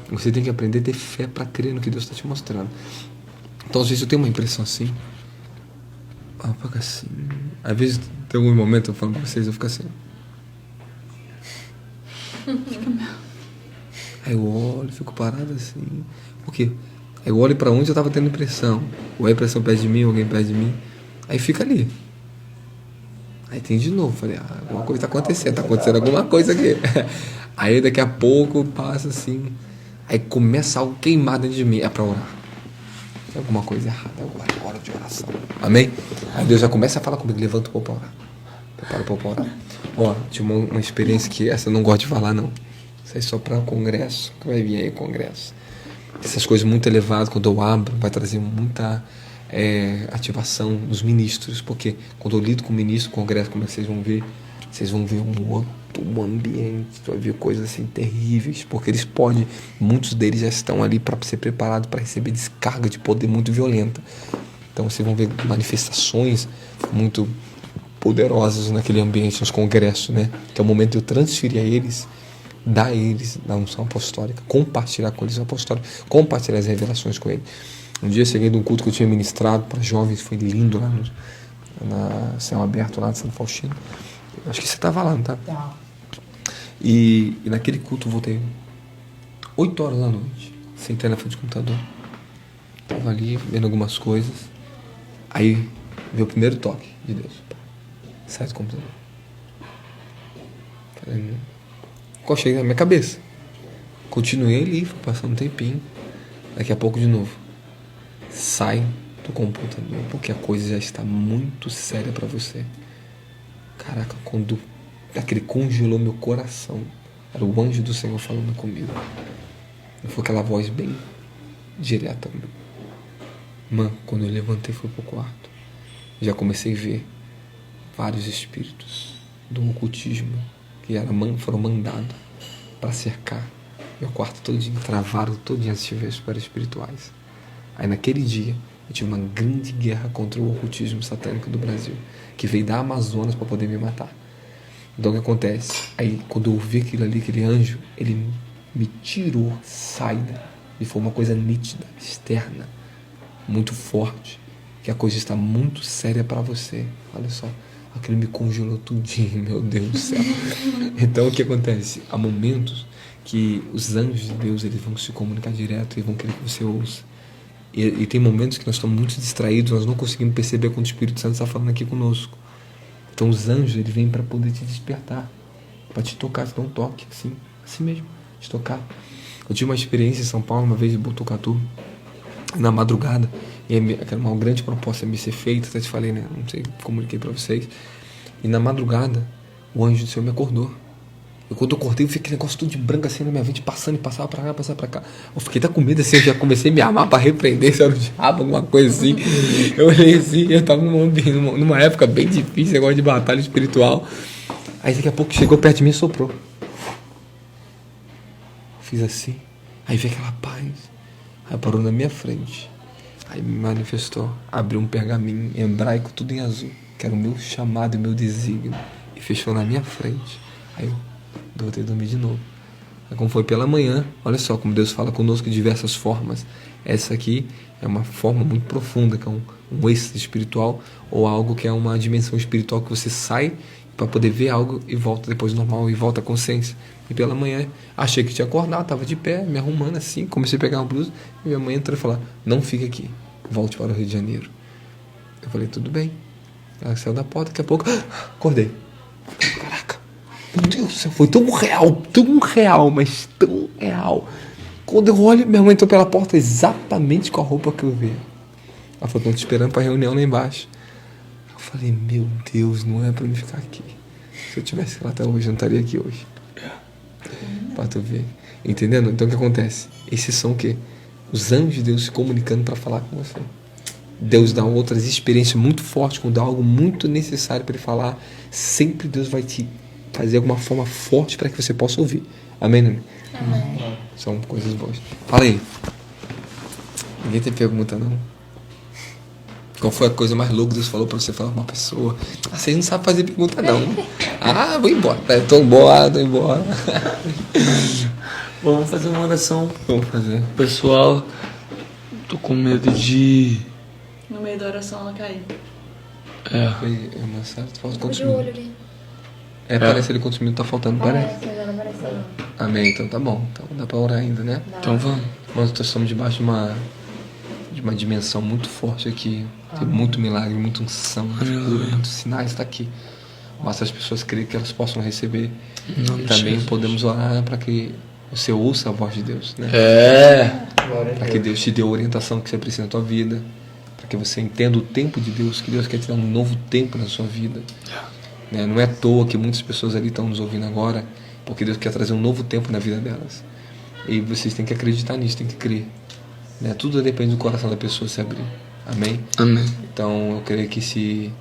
Você tem que aprender a ter fé para crer no que Deus está te mostrando. Então, às vezes eu tenho uma impressão assim. Fica assim. Às vezes tem algum momento eu falo para vocês, eu fico assim. Aí eu olho, fico parado assim. Por quê? Aí eu olho para onde eu estava tendo impressão. Ou a impressão perto de mim, alguém perto de mim. Aí fica ali. Aí tem de novo, falei, alguma coisa tá acontecendo alguma coisa aqui. Aí daqui a pouco passa assim, aí começa algo queimar dentro de mim, é pra orar. Tem alguma coisa errada, agora é hora de oração. Amém? Aí Deus já começa a falar comigo, levanta o povo pra orar. Prepara o povo pra orar. Ó, tinha uma experiência que essa eu não gosto de falar não. Isso aí só pra congresso, que vai vir aí o congresso. Essas coisas muito elevadas, quando eu abro, vai trazer muita... ativação dos ministros, porque quando eu lido com o ministro, congresso, como vocês vão ver um outro ambiente, você vai ver coisas assim terríveis, porque eles podem, muitos deles já estão ali para ser preparados para receber descarga de poder muito violenta. Então vocês vão ver manifestações muito poderosas naquele ambiente, nos congressos, né? Que é o momento de eu transferir a eles, dar a eles da unção apostólica, compartilhar com eles a apostólica, compartilhar as revelações com eles. Um dia eu cheguei de um culto que eu tinha ministrado para jovens, foi lindo lá na Céu Aberto, lá de São Faustino. Acho que você estava lá, não tá? Tá. E naquele culto eu voltei 8 horas da noite, sentei na frente do computador. Estava ali vendo algumas coisas. Aí veio o primeiro toque de Deus. Sai do computador. Falei, qual cheguei na minha cabeça? Continuei ali, foi passando um tempinho. Daqui a pouco de novo. Sai do computador, porque a coisa já está muito séria para você. Caraca, quando aquele congelou meu coração, era o anjo do Senhor falando comigo. Foi aquela voz bem direta. Mano, quando eu levantei, fui pro quarto. Já comecei a ver vários espíritos do ocultismo que foram mandados para cercar meu quarto todinho, travaram todinho as atividades espirituais. Aí naquele dia eu tive uma grande guerra contra o ocultismo satânico do Brasil, que veio da Amazonas para poder me matar. Então o que acontece? Aí quando eu vi aquilo ali, aquele anjo, ele me tirou, saída, e foi uma coisa nítida, externa, muito forte. que a coisa está muito séria para você. Olha só, aquilo me congelou tudinho, meu Deus do céu. Então o que acontece? Há momentos que os anjos de Deus, eles vão se comunicar direto e vão querer que você ouça. E tem momentos que nós estamos muito distraídos, nós não conseguimos perceber quando o Espírito Santo está falando aqui conosco. Então os anjos, eles vêm para poder te despertar, para te tocar, te dar um toque, assim mesmo, te tocar. Eu tive uma experiência em São Paulo, uma vez em Botucatu, na madrugada, e era uma grande proposta a me ser feita, até te falei, né? Não sei, comuniquei para vocês. E na madrugada, o anjo do Senhor me acordou. E quando eu acordei, eu fiquei aquele negócio tudo de branco assim na minha mente, passando e passava pra lá, passava pra cá. Eu fiquei até com medo assim, eu já comecei a me armar pra repreender, se era o diabo, alguma coisa assim. Eu olhei assim, eu tava numa época bem difícil, negócio de batalha espiritual. Aí daqui a pouco chegou perto de mim e soprou. Fiz assim, aí veio aquela paz. Aí parou na minha frente. Aí me manifestou, abriu um pergaminho em hebraico, tudo em azul, que era o meu chamado e meu desígnio. E fechou na minha frente. Aí eu voltei a dormir de novo. Aí como foi pela manhã, olha só como Deus fala conosco de diversas formas. Essa aqui é uma forma muito profunda, que é um êxtase espiritual, ou algo que é uma dimensão espiritual que você sai para poder ver algo e volta depois normal e volta à consciência. E pela manhã, achei que tinha acordado, estava de pé, me arrumando assim, comecei a pegar uma blusa, e minha mãe entrou e falou: não fica aqui, volte para o Rio de Janeiro. Eu falei: tudo bem. Ela saiu da porta, daqui a pouco, acordei. Caraca, meu Deus do céu, foi tão real, mas tão real. Quando eu olho, minha mãe entrou pela porta exatamente com a roupa que eu vi. Ela falou: estão te esperando para a reunião lá embaixo. Eu falei: meu Deus, não é para mim ficar aqui. Se eu tivesse lá até hoje, eu não estaria aqui hoje. Para tu ver. Entendendo? Então o que acontece? Esses são o quê? Os anjos de Deus se comunicando para falar com você. Deus dá outras experiências muito fortes, quando dá algo muito necessário para ele falar. Sempre Deus vai te fazer alguma forma forte para que você possa ouvir. Amém, Nani? Amém. São coisas boas. Fala aí. Ninguém tem pergunta, não? Qual foi a coisa mais louca que Deus falou para você falar com uma pessoa? Ah, vocês não sabem fazer pergunta, não. Ah, vou embora. Tô embora. Vamos fazer uma oração. Vamos fazer. Pessoal, tô com medo de... No meio da oração ela caiu. Foi uma certa falta de Olho consumo. ali. Parece ali quantos minutos tá faltando, parece. Parece, mas não apareceu. Amém, então tá bom. Então dá pra orar ainda, né? Então vamos. Nós estamos debaixo de uma dimensão muito forte aqui. Tem muito milagre, muita unção, muitos sinais, está aqui. Basta as pessoas crerem que elas possam receber. E também podemos orar para que você ouça a voz de Deus, né? Para que Deus te dê a orientação que você precisa na tua vida, para que você entenda o tempo de Deus, que Deus quer te dar um novo tempo na sua vida. Né? Não é à toa que muitas pessoas ali estão nos ouvindo agora, porque Deus quer trazer um novo tempo na vida delas. E vocês têm que acreditar nisso, têm que crer. Né? Tudo depende do coração da pessoa se abrir. Amém? Amém. Então eu creio que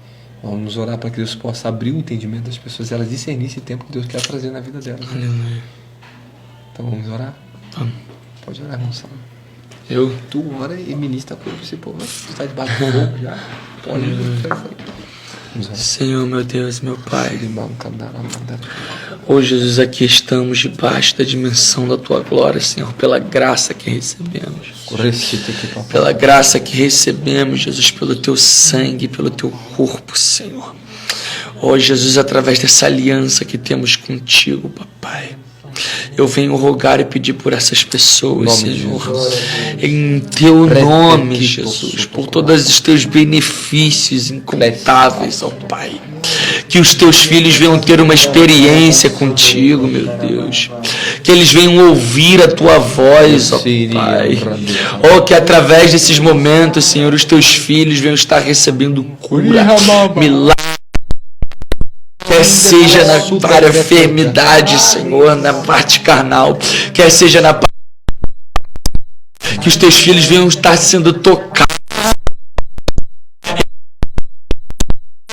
vamos orar para que Deus possa abrir o entendimento das pessoas, elas discernir esse tempo que Deus quer trazer na vida delas. Aleluia. Então vamos orar? Vamos. Pode orar, irmão Saulo. Eu? Tu ora e ministra com você, pô. Tu está debaixo do fogo já. Pode ir. Senhor, meu Deus, meu Pai. Oh, Jesus, aqui estamos debaixo da dimensão da Tua glória, Senhor, pela graça que recebemos. Pela graça que recebemos, Jesus, pelo Teu sangue, pelo Teu corpo, Senhor. Oh, Jesus, através dessa aliança que temos contigo, Papai, eu venho rogar e pedir por essas pessoas, Senhor, em Teu nome, Jesus, por todos os Teus benefícios incontáveis, ó Pai. Que os Teus filhos venham ter uma experiência contigo, meu Deus. Que eles venham ouvir a Tua voz, ó Pai. Oh, que através desses momentos, Senhor, os Teus filhos venham estar recebendo cura, milagre. Quer seja na enfermidade, Senhor, na parte carnal, quer seja na parte... Que os Teus filhos venham estar sendo tocados.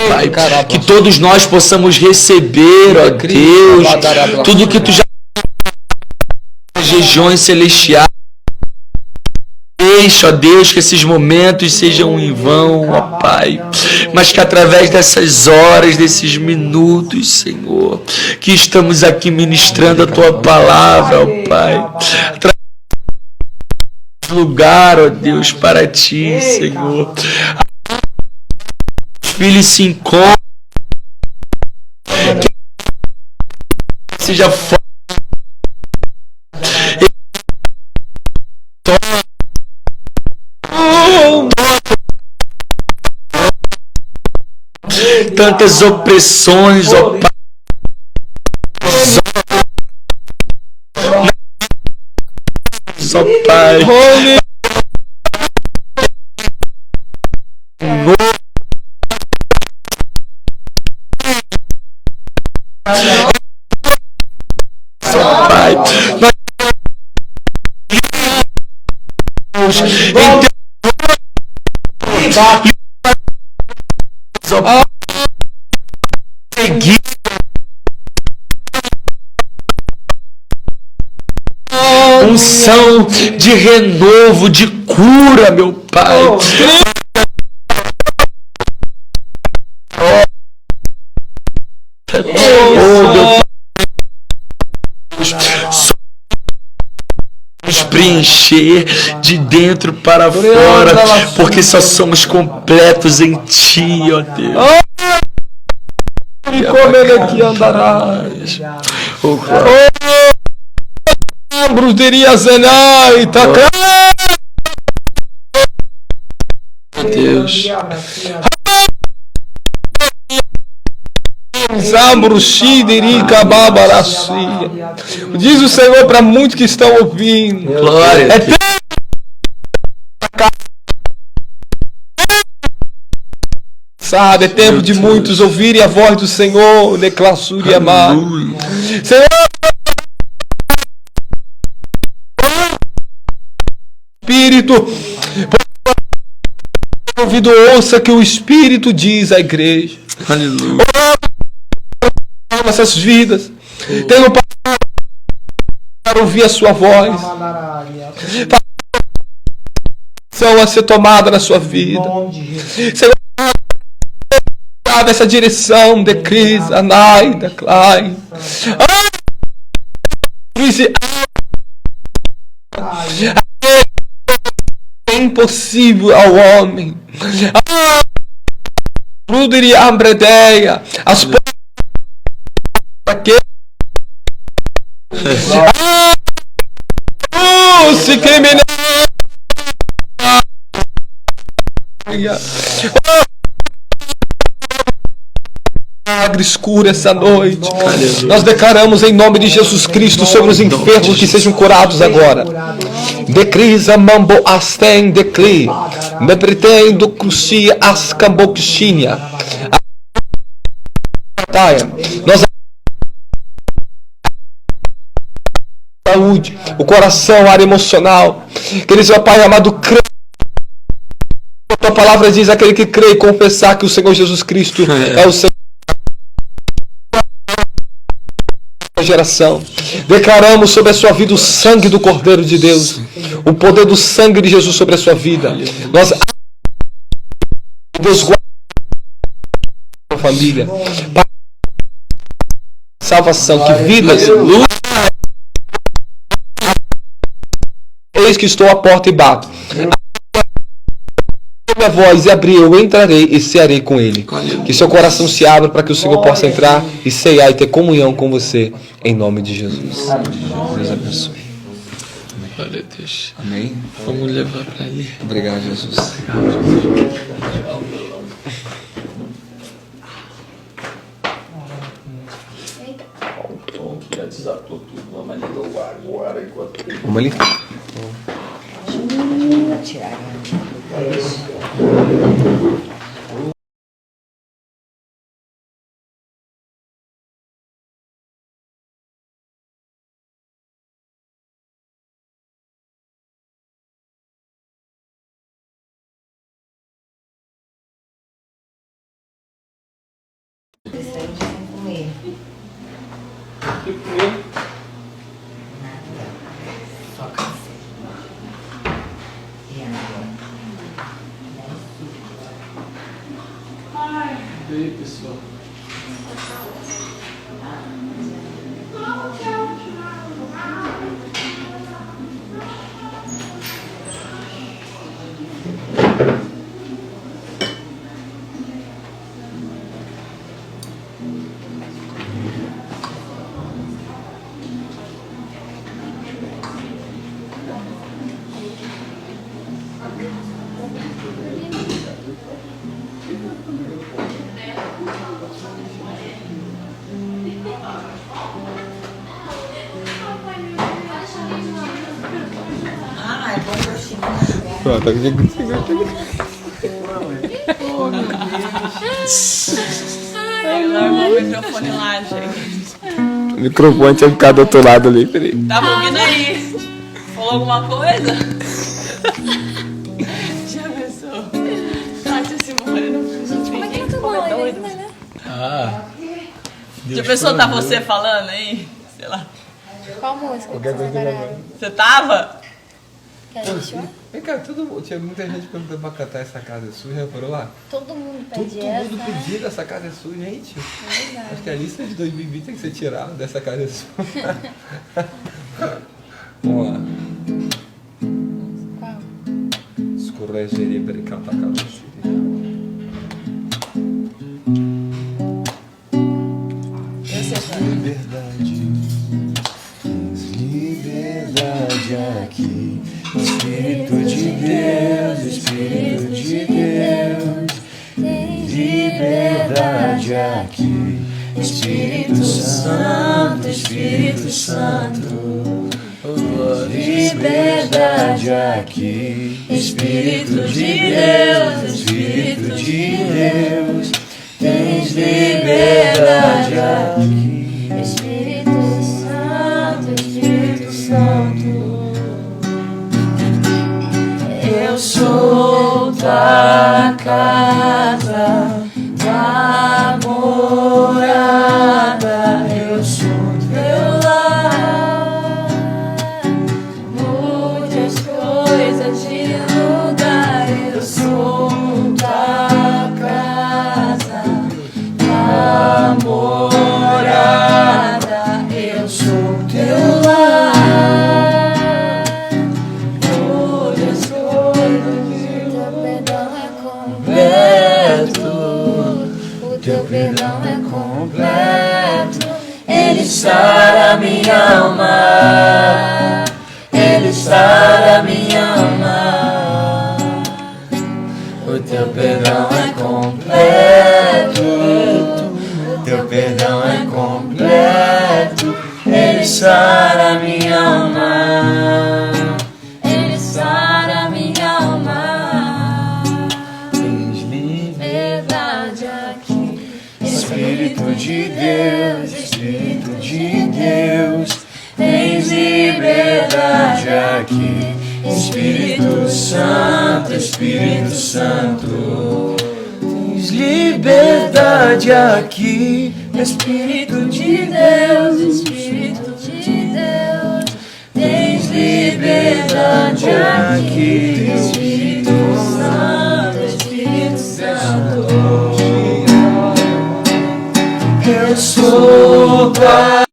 Pai, que todos nós possamos receber, ó Deus, tudo que Tu já nas regiões celestiais. Deixa, ó Deus, que esses momentos sejam em vão, ó Pai, mas que através dessas horas, desses minutos, Senhor, que estamos aqui ministrando a Tua palavra, ó Pai, lugar, ó Deus, para Ti, Senhor. filhos se encontrem. Que seja forte. Tantas opressões, ó Pai. Só Pai. Só Pai. Seguir unção de renovo, de cura, meu Pai. Oh, meu Pai. Nos preencher de dentro para fora, porque só somos completos em Ti, ó Deus. E como ele aqui andarás. Bruteria Zenaita. Deus. Diz o Senhor para muitos que estão ouvindo. Glória. É tempo de muitos ouvirem a voz do Senhor, declassure amado. Senhor, Espírito, ouvido ouça que o Espírito diz à igreja. Aleluia. Essas vidas, tenho para ouvir a sua voz. São a ser tomada na sua vida. Senhor, essa direção de Cris, Anaida, Klein. É impossível ao homem. Ruderia Ambredeia. As portas para quê? Se queime escura essa noite. Nós declaramos em nome de Jesus Cristo sobre os enfermos que sejam curados agora. Decrisa mambo asten decli. Me pretendo crucia as camboxinha. Nós saúde, o coração, a área emocional. Queridos, meu Pai amado, crê. A tua palavra diz: aquele que crê e confessar que o Senhor Jesus Cristo é o Senhor. Geração. Declaramos sobre a sua vida o sangue do Cordeiro de Deus, o poder do sangue de Jesus sobre a sua vida. Nós, Deus, guarda a sua família, salvação, que vidas, luz. Eis que estou à porta e bato. Minha voz e abrir, eu entrarei e cearei com ele. Que seu coração se abra para que o Senhor possa entrar e ceiar e ter comunhão com você, em nome de Jesus. Deus abençoe. Glória a Deus. Amém. Vamos levar para ali. Obrigado, Jesus. Vamos ali. Só café. E água. E aí, pessoal? Pronto, Ai, largou o microfone lá, gente. o microfone tinha ficado do outro lado ali, peraí. Tava ouvindo aí? Falou alguma coisa? Já pensou? Nossa, Simone, não precisa. Como é que não tá bom ainda, né? Já pensou tá você falando aí? Sei lá. Qual música que vocês separaram? Você tava? Que a gente chama? Vem cá, tinha muita gente perguntando pra cantar Essa Casa é Suja, reparou lá? Todo mundo Todo pede essa, mundo né? pedindo Essa Casa é Suja, gente. É verdade. Acho que a lista de 2020 tem que ser tirada dessa Casa é Suja. Vamos lá. Qual? Escorregeria pericata caroço. Eu sei qual. Liberdade aqui, Espírito de Deus, Espírito de Deus. Liberdade aqui, Espírito Santo, Espírito Santo. Liberdade aqui, Espírito de Deus, Espírito de Deus. Tens liberdade aqui, Espírito Santo, Espírito Santo. eu sou da casa, da morada, eu sou teu lar. Muitas coisas de lugar, eu sou Da casa, da morada, eu sou teu lar. Muitas coisas o teu perdão é completo. Ele sara minha alma, Ele sara minha alma. O teu perdão é completo, o teu perdão é completo. Ele sara minha alma, Ele sara minha alma. Tens liberdade aqui, Espírito de Deus, Espírito de Deus. Tens liberdade aqui, Espírito Santo, Espírito Santo. Tens liberdade aqui, Espírito de Deus, Espírito de Deus. Tens liberdade aqui, Espírito Santo, Espírito Santo. Eu sou da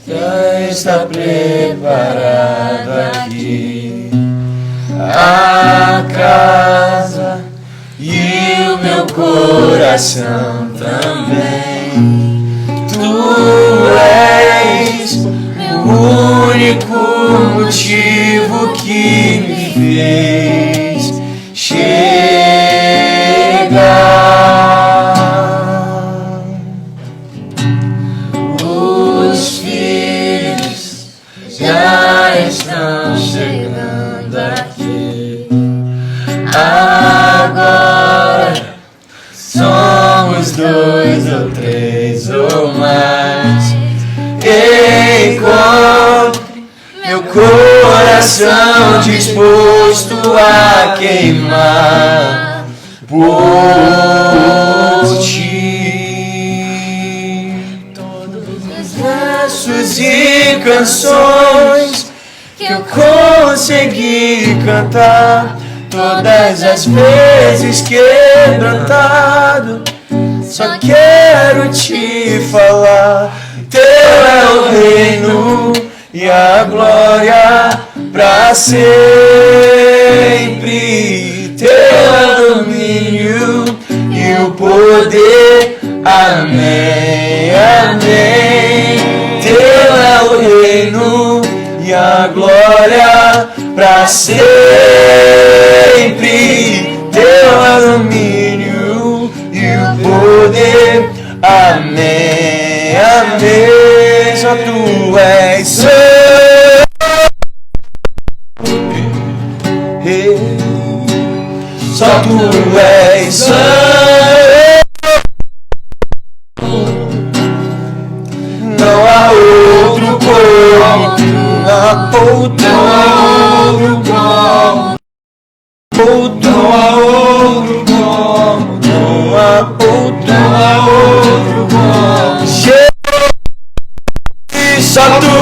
já está preparada aqui a casa e o meu coração também. Tu és o único motivo que me fez chegar. Os filhos já estão chegando aqui. Agora somos dois coração disposto a queimar por ti. Todos os versos e canções que eu consegui cantar, todas as vezes quebrantado, só quero te falar. Teu é o reino e a glória pra sempre. Teu é o domínio e o poder. Amém, amém. Teu é o reino e a glória pra sempre. Teu é o domínio e o poder. Amém, amém. Só tu és santo. Só tu és santo. Não há outro como tu. Não há outro como. Não há outro como. Não há outro como. Jesus, só tu.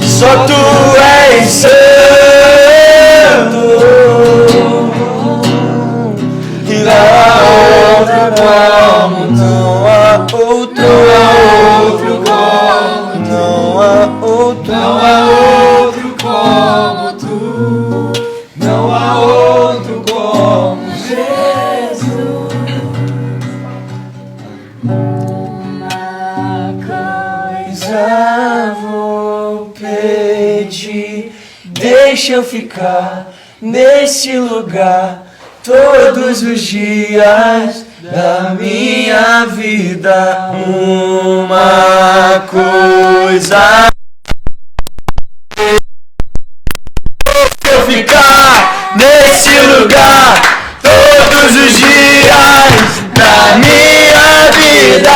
Só tu és santo. E não há outro como. Não há outro como. Não há outro como tu. Não há outro como Jesus. Uma coisa vou pedir, deixa eu ficar nesse lugar todos os dias da minha vida. Uma coisa eu ficar nesse lugar todos os dias da minha vida.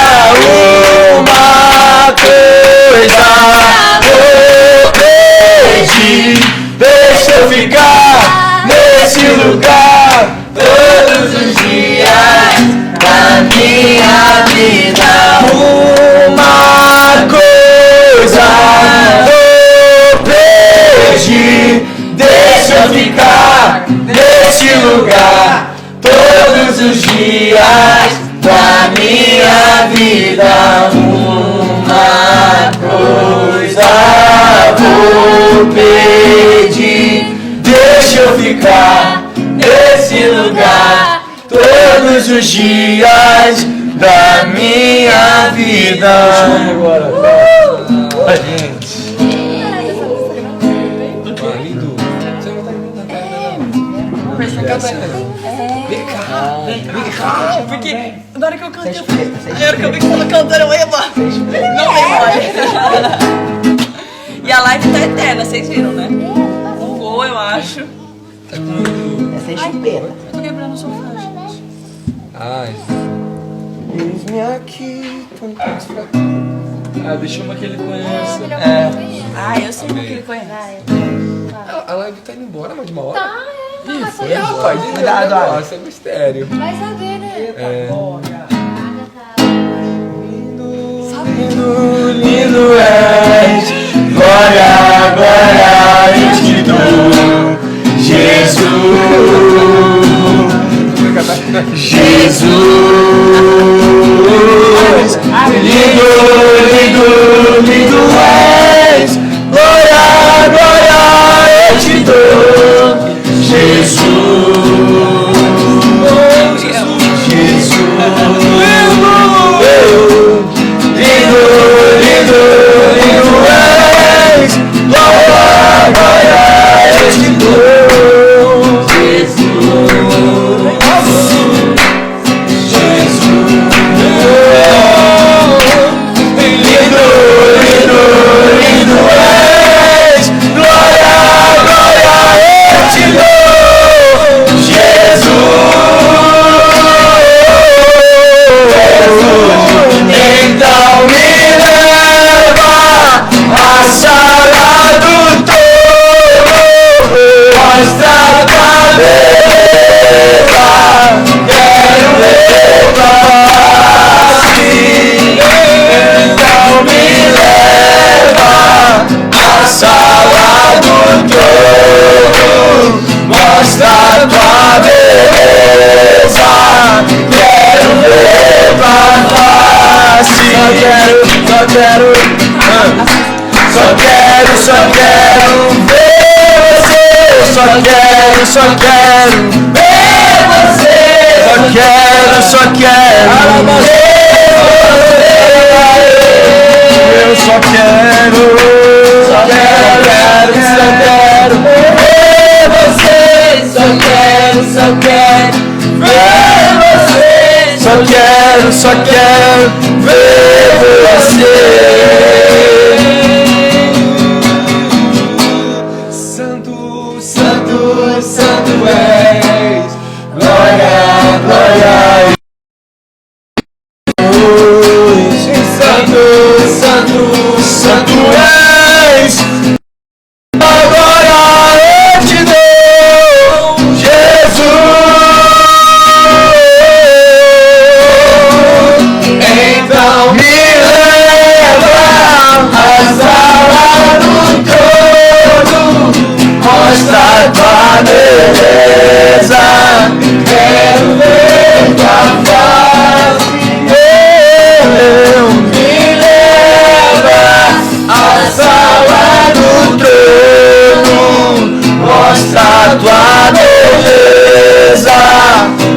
Uma coisa vou pedir, deixa eu ficar nesse lugar todos os dias da minha vida. Uma coisa vou pedir, deixa eu ficar nesse lugar todos os dias da minha vida. Uma coisa vou pedir, deixa eu ficar nesse lugar todos os dias da minha vida. A gente. Lindo. Você não tá lindo, Vem cá. Porque na hora que eu cantei, na hora que eu vi que tava cantando, eu ia embora. Não vem embora. E a live tá eterna, vocês viram, né? Um gol, eu acho. Essa é chupeta. Eu tô quebrando o sofá, gente. Ai. Eis-me aqui, tantas fraquezas. Ah, deixa uma que ele conhece. Ah, eu sei que ele conhece. A live tá indo embora, mas de uma hora. Tá, Ih, tá foi, sabendo. rapaz. Cuidado, olha. Nossa, é mistério. Vai saber, né? Lindo és, glória, glória eu te dou, Jesus, Jesus, lindo, lindo, lindo és, glória, glória eu te dou, Jesus, Jesus, lindo, lindo, lindo és, glória, glória eu te dou, Jesus, Jesus, beleza. Quero ver tua face. Só quero ver você. Só quero ver você. Só quero ver você. Eu só quero ver você. Só quero ver você. Só quero ver você. Santo, santo, santo és. Glória, glória. Santo, santo, santo és. Agora eu te dou, Jesus. Então me leva à sala do trono, mostra tua beleza. Quero ver tua face. Me leva à sala do trono, mostra tua beleza.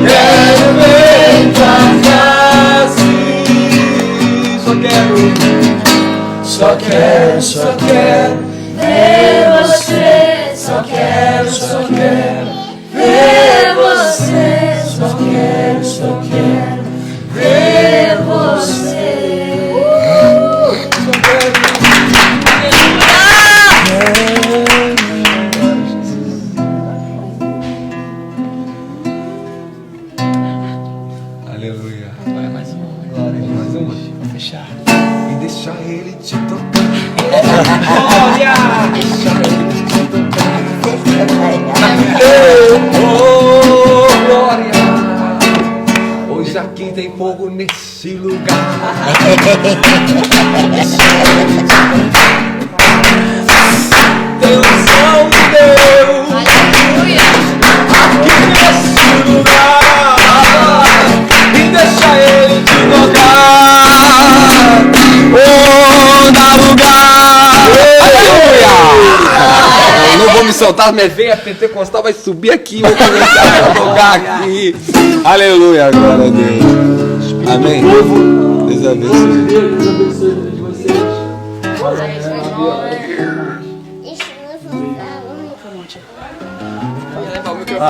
Quero ver tua face. Só quero ver você. Só quero ver você. Só quero ver você. Aleluia. Vai mais uma. Glória. Mais uma. Vou fechar. E deixar ele te tocar. Glória. Deixar ele te tocar. Oh, glória. Hoje aqui tem fogo nesse lugar. Tem unção de Deus. Aleluia. Aqui nesse lugar. E deixa ele te tocar. Oh, dá lugar. Aleluia. Eu não vou me soltar, minha veia pentecostal vai subir aqui. Vou começar a tocar aqui. Aleluia, glória a Deus. Amém. Deus abençoe. Deus abençoe vocês. Isso não é